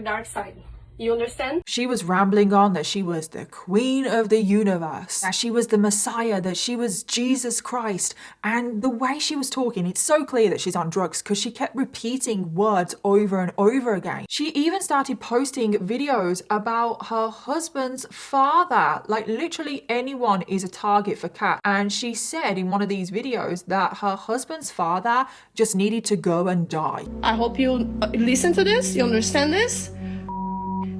dark side. You understand? She was rambling on that she was the queen of the universe, that she was the Messiah, that she was Jesus Christ. And the way she was talking, it's so clear that she's on drugs, because she kept repeating words over and over again. She even started posting videos about her husband's father. Like literally anyone is a target for Kat. And she said in one of these videos that her husband's father just needed to go and die. I hope you listen to this, you understand this?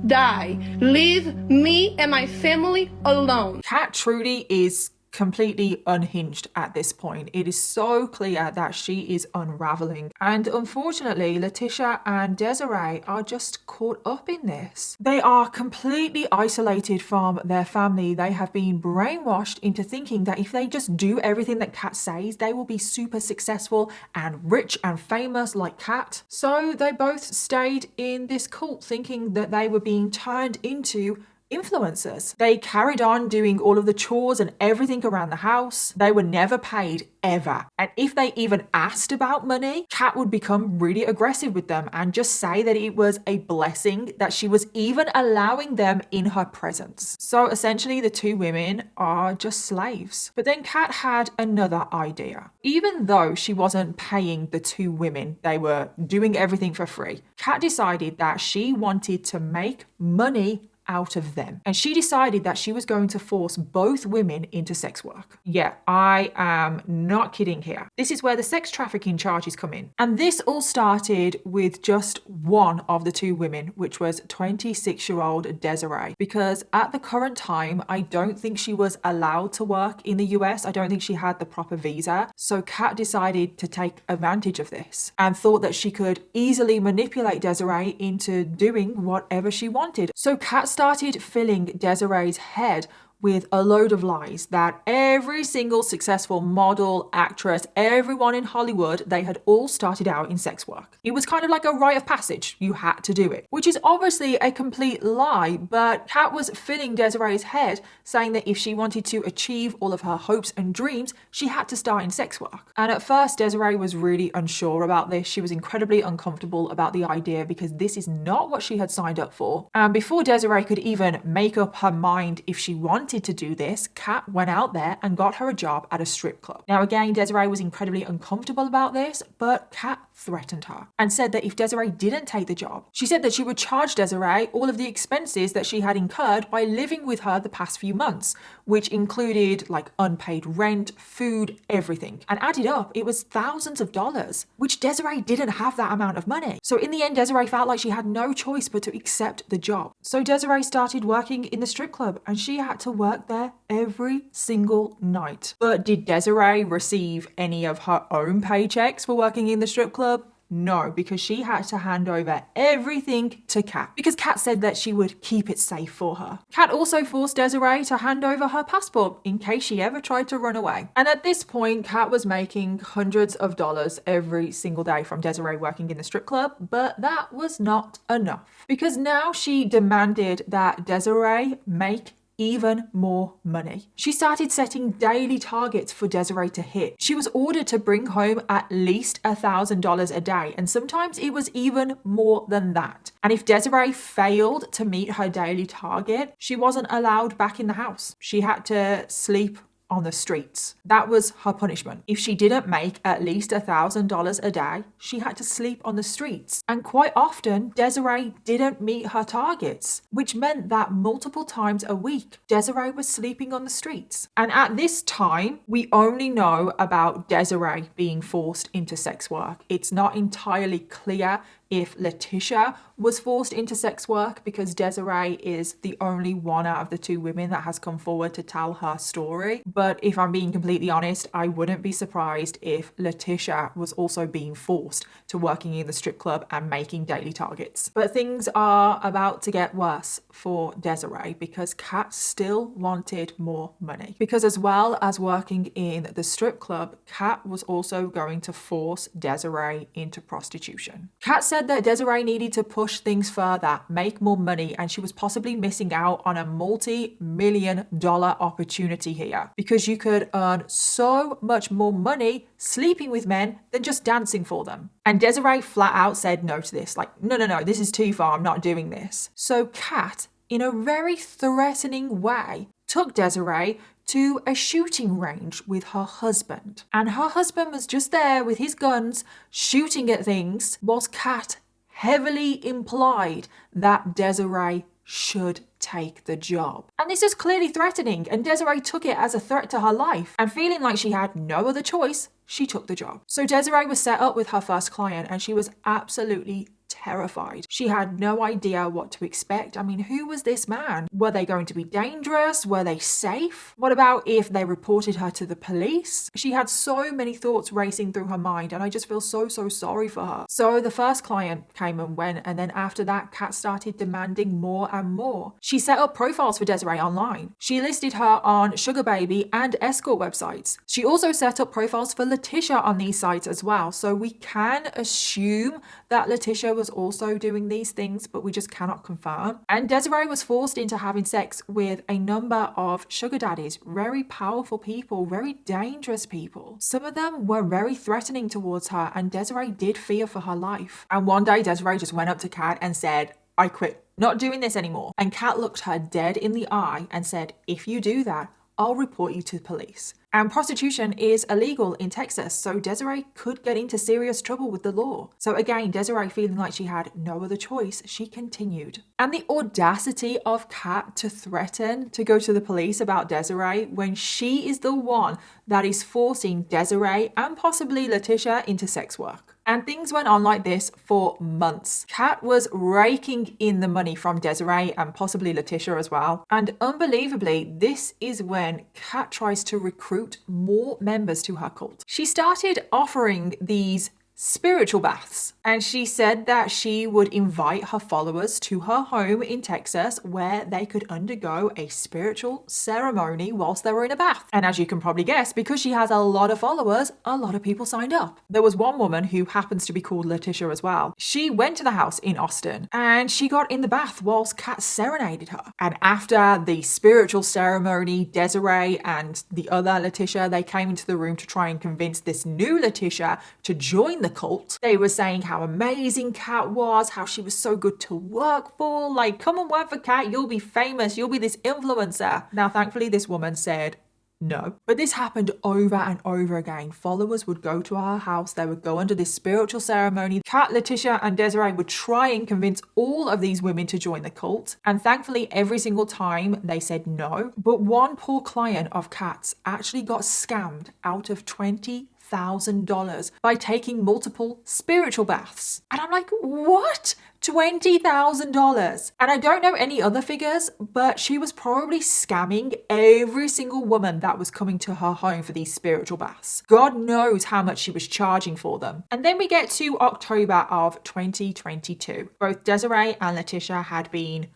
Die. Leave me and my family alone. Kat truly is completely unhinged at this point. It is so clear that she is unraveling. And unfortunately, Letitia and Desiree are just caught up in this. They are completely isolated from their family. They have been brainwashed into thinking that if they just do everything that Kat says, they will be super successful and rich and famous like Kat. So they both stayed in this cult thinking that they were being turned into influencers. They carried on doing all of the chores and everything around the house. They were never paid ever. And if they even asked about money, Kat would become really aggressive with them and just say that it was a blessing that she was even allowing them in her presence. So essentially the two women are just slaves. But then Kat had another idea. Even though she wasn't paying the two women, they were doing everything for free, Kat decided that she wanted to make money out of them. And she decided that she was going to force both women into sex work. Yeah, I am not kidding here. This is where the sex trafficking charges come in. And this all started with just one of the two women, which was 26-year-old Desiree. Because at the current time, I don't think she was allowed to work in the US. I don't think she had the proper visa. So Kat decided to take advantage of this and thought that she could easily manipulate Desiree into doing whatever she wanted. So Kat started filling Desiree's head with a load of lies that every single successful model, actress, everyone in Hollywood, they had all started out in sex work. It was kind of like a rite of passage. You had to do it, which is obviously a complete lie, but Kat was filling Desiree's head saying that if she wanted to achieve all of her hopes and dreams, she had to start in sex work. And at first, Desiree was really unsure about this. She was incredibly uncomfortable about the idea because this is not what she had signed up for. And before Desiree could even make up her mind if she wanted to do this, Kat went out there and got her a job at a strip club. Now again, Desiree was incredibly uncomfortable about this, but Kat threatened her and said that if Desiree didn't take the job, she said that she would charge Desiree all of the expenses that she had incurred by living with her the past few months, which included like unpaid rent, food, everything. And added up, it was thousands of dollars, which Desiree didn't have that amount of money. So in the end, Desiree felt like she had no choice but to accept the job. So Desiree started working in the strip club and she had to work there every single night. But did Desiree receive any of her own paychecks for working in the strip club? No, because she had to hand over everything to Kat because Kat said that she would keep it safe for her. Kat also forced Desiree to hand over her passport in case she ever tried to run away. And at this point, Kat was making hundreds of dollars every single day from Desiree working in the strip club, but that was not enough because now she demanded that Desiree make even more money. She started setting daily targets for Desiree to hit. She was ordered to bring home at least $1,000 a day, and sometimes it was even more than that. And if Desiree failed to meet her daily target, she wasn't allowed back in the house. She had to sleep on the streets. That was her punishment. If she didn't make at least $1,000 a day, she had to sleep on the streets. And quite often, Desiree didn't meet her targets, which meant that multiple times a week, Desiree was sleeping on the streets. And at this time, we only know about Desiree being forced into sex work. It's not entirely clear if Letitia was forced into sex work because Desiree is the only one out of the two women that has come forward to tell her story. But if I'm being completely honest, I wouldn't be surprised if Letitia was also being forced to working in the strip club and making daily targets. But things are about to get worse for Desiree because Kat still wanted more money. Because as well as working in the strip club, Kat was also going to force Desiree into prostitution. Kat said that Desiree needed to push things further, make more money, and she was possibly missing out on a multi-million-dollar opportunity here because you could earn so much more money sleeping with men than just dancing for them. And Desiree flat out said no to this, like, no, this is too far, I'm not doing this. So Kat, in a very threatening way, took Desiree to a shooting range with her husband. And her husband was just there with his guns shooting at things, whilst Kat heavily implied that Desiree should take the job. And this is clearly threatening, and Desiree took it as a threat to her life. And feeling like she had no other choice, she took the job. So Desiree was set up with her first client, and she was absolutely terrified. She had no idea what to expect. I mean, who was this man? Were they going to be dangerous? Were they safe? What about if they reported her to the police? She had so many thoughts racing through her mind, and I just feel so sorry for her. So the first client came and went, and then after that, Kat started demanding more and more. She set up profiles for Desiree online. She listed her on Sugar Baby and escort websites. She also set up profiles for Letitia on these sites as well. So we can assume that Letitia was was also doing these things, but we just cannot confirm. And Desiree was forced into having sex with a number of sugar daddies, very powerful people, very dangerous people. Some of them were very threatening towards her, and Desiree did fear for her life. And one day Desiree just went up to Kat and said, "I quit, not doing this anymore." And Kat looked her dead in the eye and said, "If you do that, I'll report you to the police." And prostitution is illegal in Texas, so Desiree could get into serious trouble with the law. So again, Desiree feeling like she had no other choice, she continued. And the audacity of Kat to threaten to go to the police about Desiree when she is the one that is forcing Desiree and possibly Letitia into sex work. And things went on like this for months. Kat was raking in the money from Desiree and possibly Letitia as well. And unbelievably, this is when Kat tries to recruit more members to her cult. She started offering these spiritual baths, and she said that she would invite her followers to her home in Texas where they could undergo a spiritual ceremony whilst they were in a bath. And as you can probably guess, because she has a lot of followers, a lot of people signed up. There was one woman who happens to be called Letitia as well. She went to the house in Austin and she got in the bath whilst Kat serenaded her. And after the spiritual ceremony, Desiree and the other Letitia, they came into the room to try and convince this new Letitia to join the cult. They were saying how amazing Kat was, how she was so good to work for. Like, come and work for Kat, you'll be famous, you'll be this influencer. Now, thankfully, this woman said no. But this happened over and over again. Followers would go to her house, they would go under this spiritual ceremony. Kat, Letitia, and Desiree would try and convince all of these women to join the cult. And thankfully, every single time they said no. But one poor client of Kat's actually got scammed out of $20,000 by taking multiple spiritual baths. And I'm like, what? $20,000. And I don't know any other figures, but she was probably scamming every single woman that was coming to her home for these spiritual baths. God knows how much she was charging for them. And then we get to October of 2022. Both Desiree and Letitia had been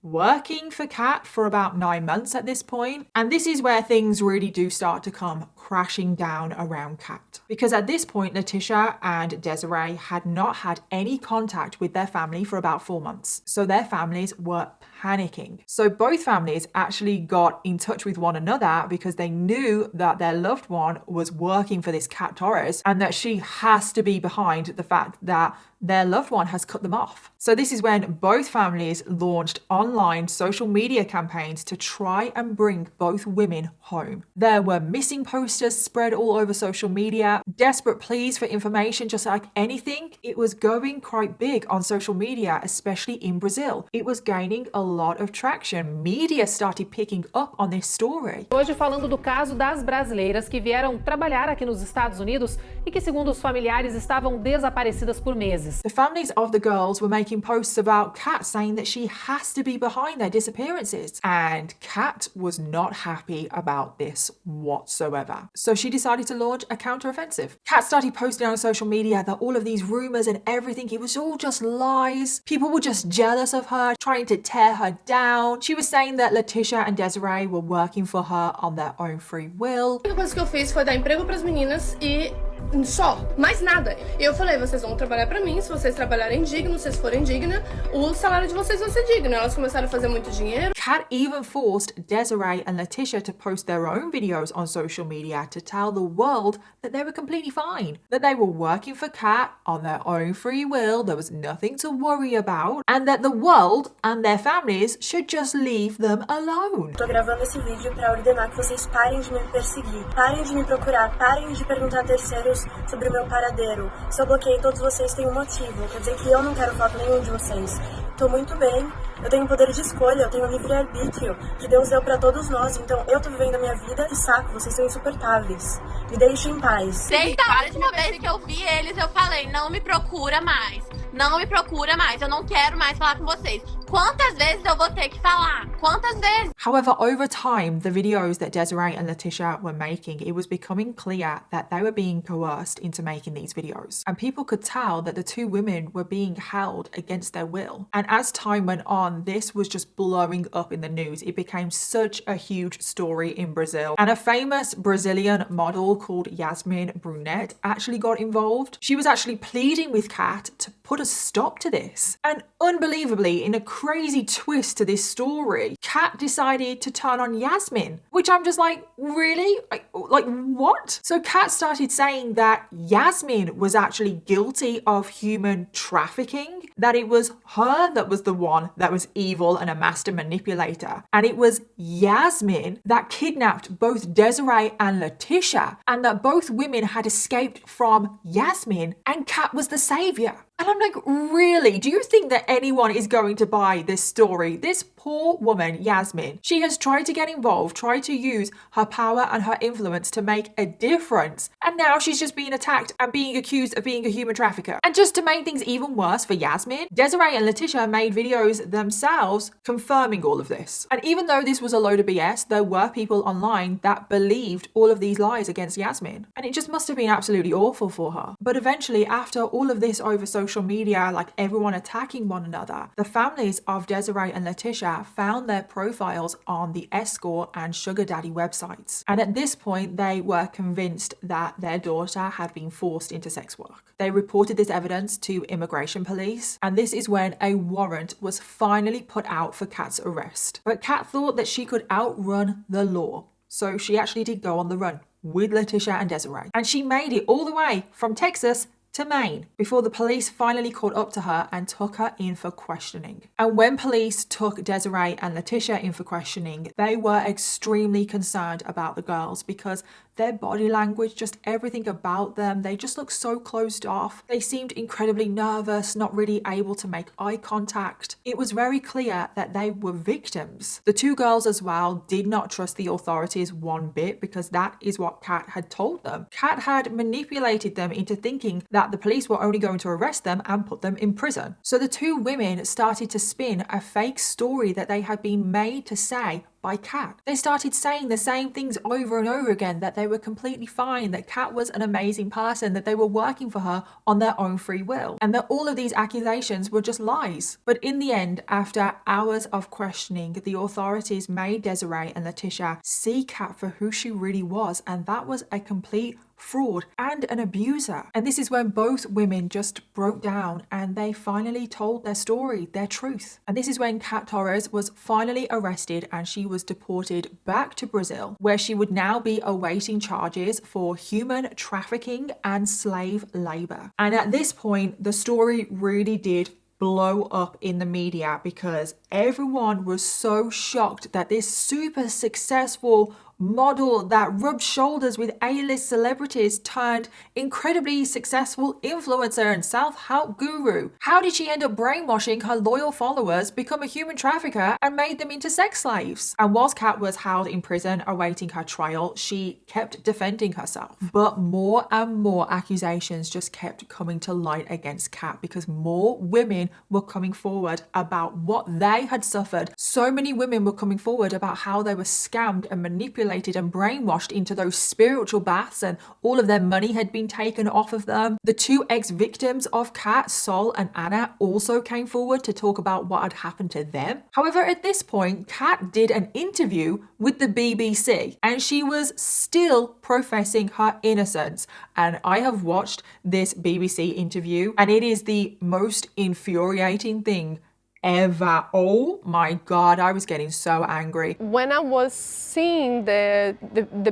working for Kat for about 9 months at this point. And this is where things really do start to come crashing down around Kat. Because at this point, Letitia and Desiree had not had any contact with their family for about 4 months. So their families were panicking. So both families actually got in touch with one another because they knew that their loved one was working for this Kat Torres and that she has to be behind the fact that their loved one has cut them off. So this is when both families launched online social media campaigns to try and bring both women home. There were missing posters spread all over social media, desperate pleas for information, just like anything. It was going quite big on social media, especially in Brazil. It was gaining a lot of traction. Media started picking up on this story. Hoje falando do caso das brasileiras que vieram trabalhar aqui nos Estados Unidos e que, segundo os familiares, estavam desaparecidas por meses. The families of the girls were making posts about Kat saying that she has to be behind their disappearances. And Kat was not happy about this whatsoever. So she decided to launch a counter-offensive. Kat started posting on social media that all of these rumors and everything, it was all just lies. People were just jealous of her, trying to tear her down. She was saying that Letitia and Desiree were working for her on their own free will. A única coisa que eu fiz foi dar emprego para as meninas e só, mais nada. E eu falei, vocês vão trabalhar pra mim, se vocês trabalharem digno, se vocês forem digna, o salário de vocês vai ser digno. Elas começaram a fazer muito dinheiro. Kat even forced Desiree and Letitia to post their own videos on social media to tell the world that they were completely fine, that they were working for Kat on their own free will, there was nothing to worry about, and that the world and their families should just leave them alone. Tô gravando esse vídeo pra ordenar que vocês parem de me perseguir, parem de me procurar, parem de perguntar a terceiros sobre o meu paradeiro. Se eu bloqueei todos vocês, tem um motivo. Quer dizer que eu não quero falar com nenhum de vocês. Tô muito bem, eu tenho poder de escolha, eu tenho livre-arbítrio que Deus deu pra todos nós, então eu tô vivendo a minha vida. Que saco, vocês são insuportáveis. Me deixem em paz. Desde a última vez que eu vi eles, eu falei, não me procura mais. Não me procura mais, eu não quero mais falar com vocês. Quantas vezes eu vou ter que falar? Quantas vezes? However, over time, the videos that Desiree and Letitia were making, it was becoming clear that they were being coerced into making these videos. And people could tell that the two women were being held against their will. And as time went on, this was just blowing up in the news. It became such a huge story in Brazil. And a famous Brazilian model called Yasmin Brunet actually got involved. She was actually pleading with Kat to put a stop to this. And unbelievably, in a crazy twist to this story, Kat decided to turn on Yasmin, which I'm just like, really? Like what? So Kat started saying that Yasmin was actually guilty of human trafficking, that it was her that was the one that was evil and a master manipulator. And it was Yasmin that kidnapped both Desiree and Letitia, and that both women had escaped from Yasmin, and Kat was the savior. And I'm like, really? Do you think that anyone is going to buy this story? This poor woman, Yasmin, she has tried to get involved, tried to use her power and her influence to make a difference. And now she's just being attacked and being accused of being a human trafficker. And just to make things even worse for Yasmin, Desiree and Letitia made videos themselves confirming all of this. And even though this was a load of BS, there were people online that believed all of these lies against Yasmin. And it just must have been absolutely awful for her. But eventually, after all of this over social media, like everyone attacking one another, the families of Desiree and Letitia found their profiles on the escort and sugar daddy websites. And at this point, they were convinced that their daughter had been forced into sex work. They reported this evidence to immigration police, and this is when a warrant was finally put out for Kat's arrest. But Kat thought that she could outrun the law, so she actually did go on the run with Letitia and Desiree. And she made it all the way from Texas to Maine before the police finally caught up to her and took her in for questioning. And when police took Desiree and Letitia in for questioning, they were extremely concerned about the girls because their body language, just everything about them, they just looked so closed off. They seemed incredibly nervous, not really able to make eye contact. It was very clear that they were victims. The two girls as well did not trust the authorities one bit because that is what Kat had told them. Kat had manipulated them into thinking that the police were only going to arrest them and put them in prison. So the two women started to spin a fake story that they had been made to say by Kat. They started saying the same things over and over again, that they were completely fine, that Kat was an amazing person, that they were working for her on their own free will, and that all of these accusations were just lies. But in the end, after hours of questioning, the authorities made Desiree and Letitia see Kat for who she really was, and that was a complete fraud and an abuser. And this is when both women just broke down and they finally told their story, their truth. And this is when Kat Torres was finally arrested and she was deported back to Brazil, where she would now be awaiting charges for human trafficking and slave labor. And at this point, the story really did blow up in the media because everyone was so shocked that this super successful model that rubbed shoulders with A-list celebrities turned incredibly successful influencer and self-help guru. How did she end up brainwashing her loyal followers, become a human trafficker, and made them into sex slaves? And whilst Kat was held in prison awaiting her trial, she kept defending herself. But more and more accusations just kept coming to light against Kat because more women were coming forward about what they had suffered. So many women were coming forward about how they were scammed and manipulated and brainwashed into those spiritual baths, and all of their money had been taken off of them. The two ex-victims of Kat, Sol and Anna, also came forward to talk about what had happened to them. However, at this point, Kat did an interview with the BBC and she was still professing her innocence. And I have watched this BBC interview and it is the most infuriating thing ever. Oh my God, I was getting so angry. When I was seeing the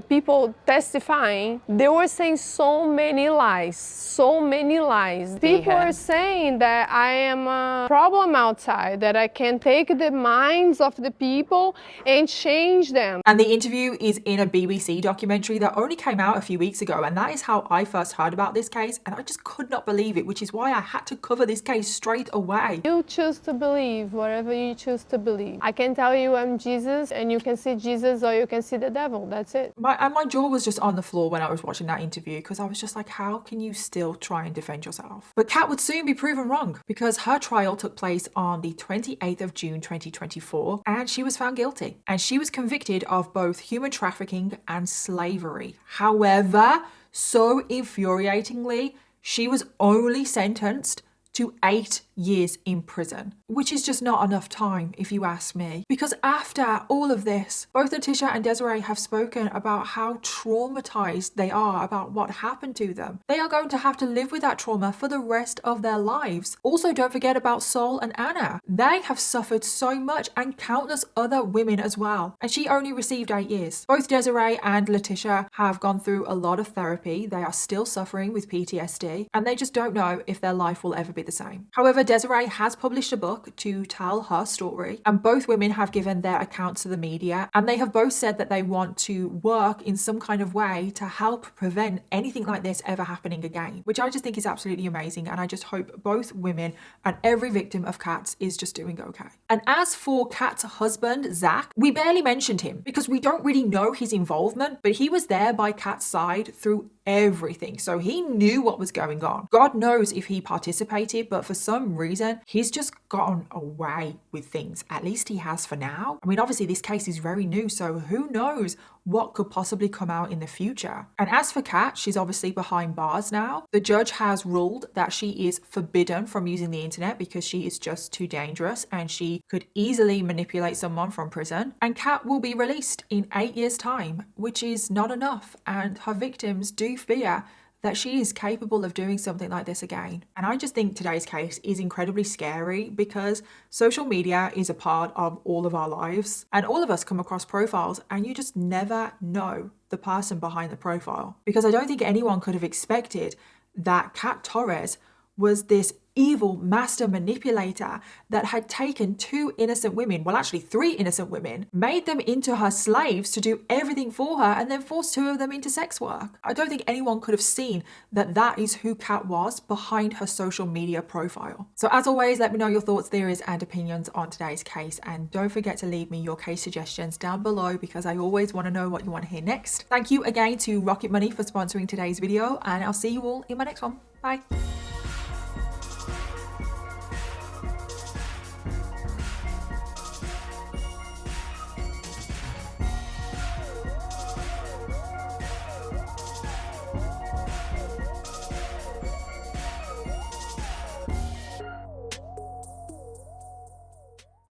people testifying, they were saying so many lies, so many lies. People are saying that I am a problem outside, that I can take the minds of the people and change them. And the interview is in a BBC documentary that only came out a few weeks ago, and that is how I first heard about this case, and I just could not believe it, which is why I had to cover this case straight away. You choose to believe believe, whatever you choose to believe. I can tell you I'm Jesus, and you can see Jesus or you can see the devil. That's it. My jaw was just on the floor when I was watching that interview, because I was just like, how can you still try and defend yourself? But Kat would soon be proven wrong, because her trial took place on the 28th of June 2024, and she was found guilty. And she was convicted of both human trafficking and slavery. However, so infuriatingly, she was only sentenced to 8 years in prison, which is just not enough time if you ask me. Because after all of this, both Letitia and Desiree have spoken about how traumatized they are about what happened to them. They are going to have to live with that trauma for the rest of their lives. Also, don't forget about Sol and Anna. They have suffered so much, and countless other women as well. And she only received 8 years. Both Desiree and Letitia have gone through a lot of therapy. They are still suffering with PTSD, and they just don't know if their life will ever be the same. However, Desiree has published a book to tell her story, and both women have given their accounts to the media, and they have both said that they want to work in some kind of way to help prevent anything like this ever happening again, which I just think is absolutely amazing. And I just hope both women and every victim of Kat's is just doing okay. And as for Kat's husband, Zach, we barely mentioned him because we don't really know his involvement, but he was there by Kat's side through everything, so he knew what was going on. God knows if he participated, but for some reason he's just gotten away with things. At least he has for now. I mean, obviously this case is very new, so who knows what could possibly come out in the future. And as for Kat, she's obviously behind bars now. The judge has ruled that she is forbidden from using the internet because she is just too dangerous and she could easily manipulate someone from prison. And Kat will be released in 8 years' time, which is not enough, and her victims do fear that she is capable of doing something like this again. And I just think today's case is incredibly scary because social media is a part of all of our lives, and all of us come across profiles and you just never know the person behind the profile. Because I don't think anyone could have expected that Kat Torres was this evil master manipulator that had taken 2 innocent women, well actually 3 innocent women, made them into her slaves to do everything for her, and then forced 2 of them into sex work. I don't think anyone could have seen that that is who Kat was behind her social media profile. So as always, let me know your thoughts, theories and opinions on today's case, and don't forget to leave me your case suggestions down below because I always want to know what you want to hear next. Thank you again to Rocket Money for sponsoring today's video, and I'll see you all in my next one. Bye.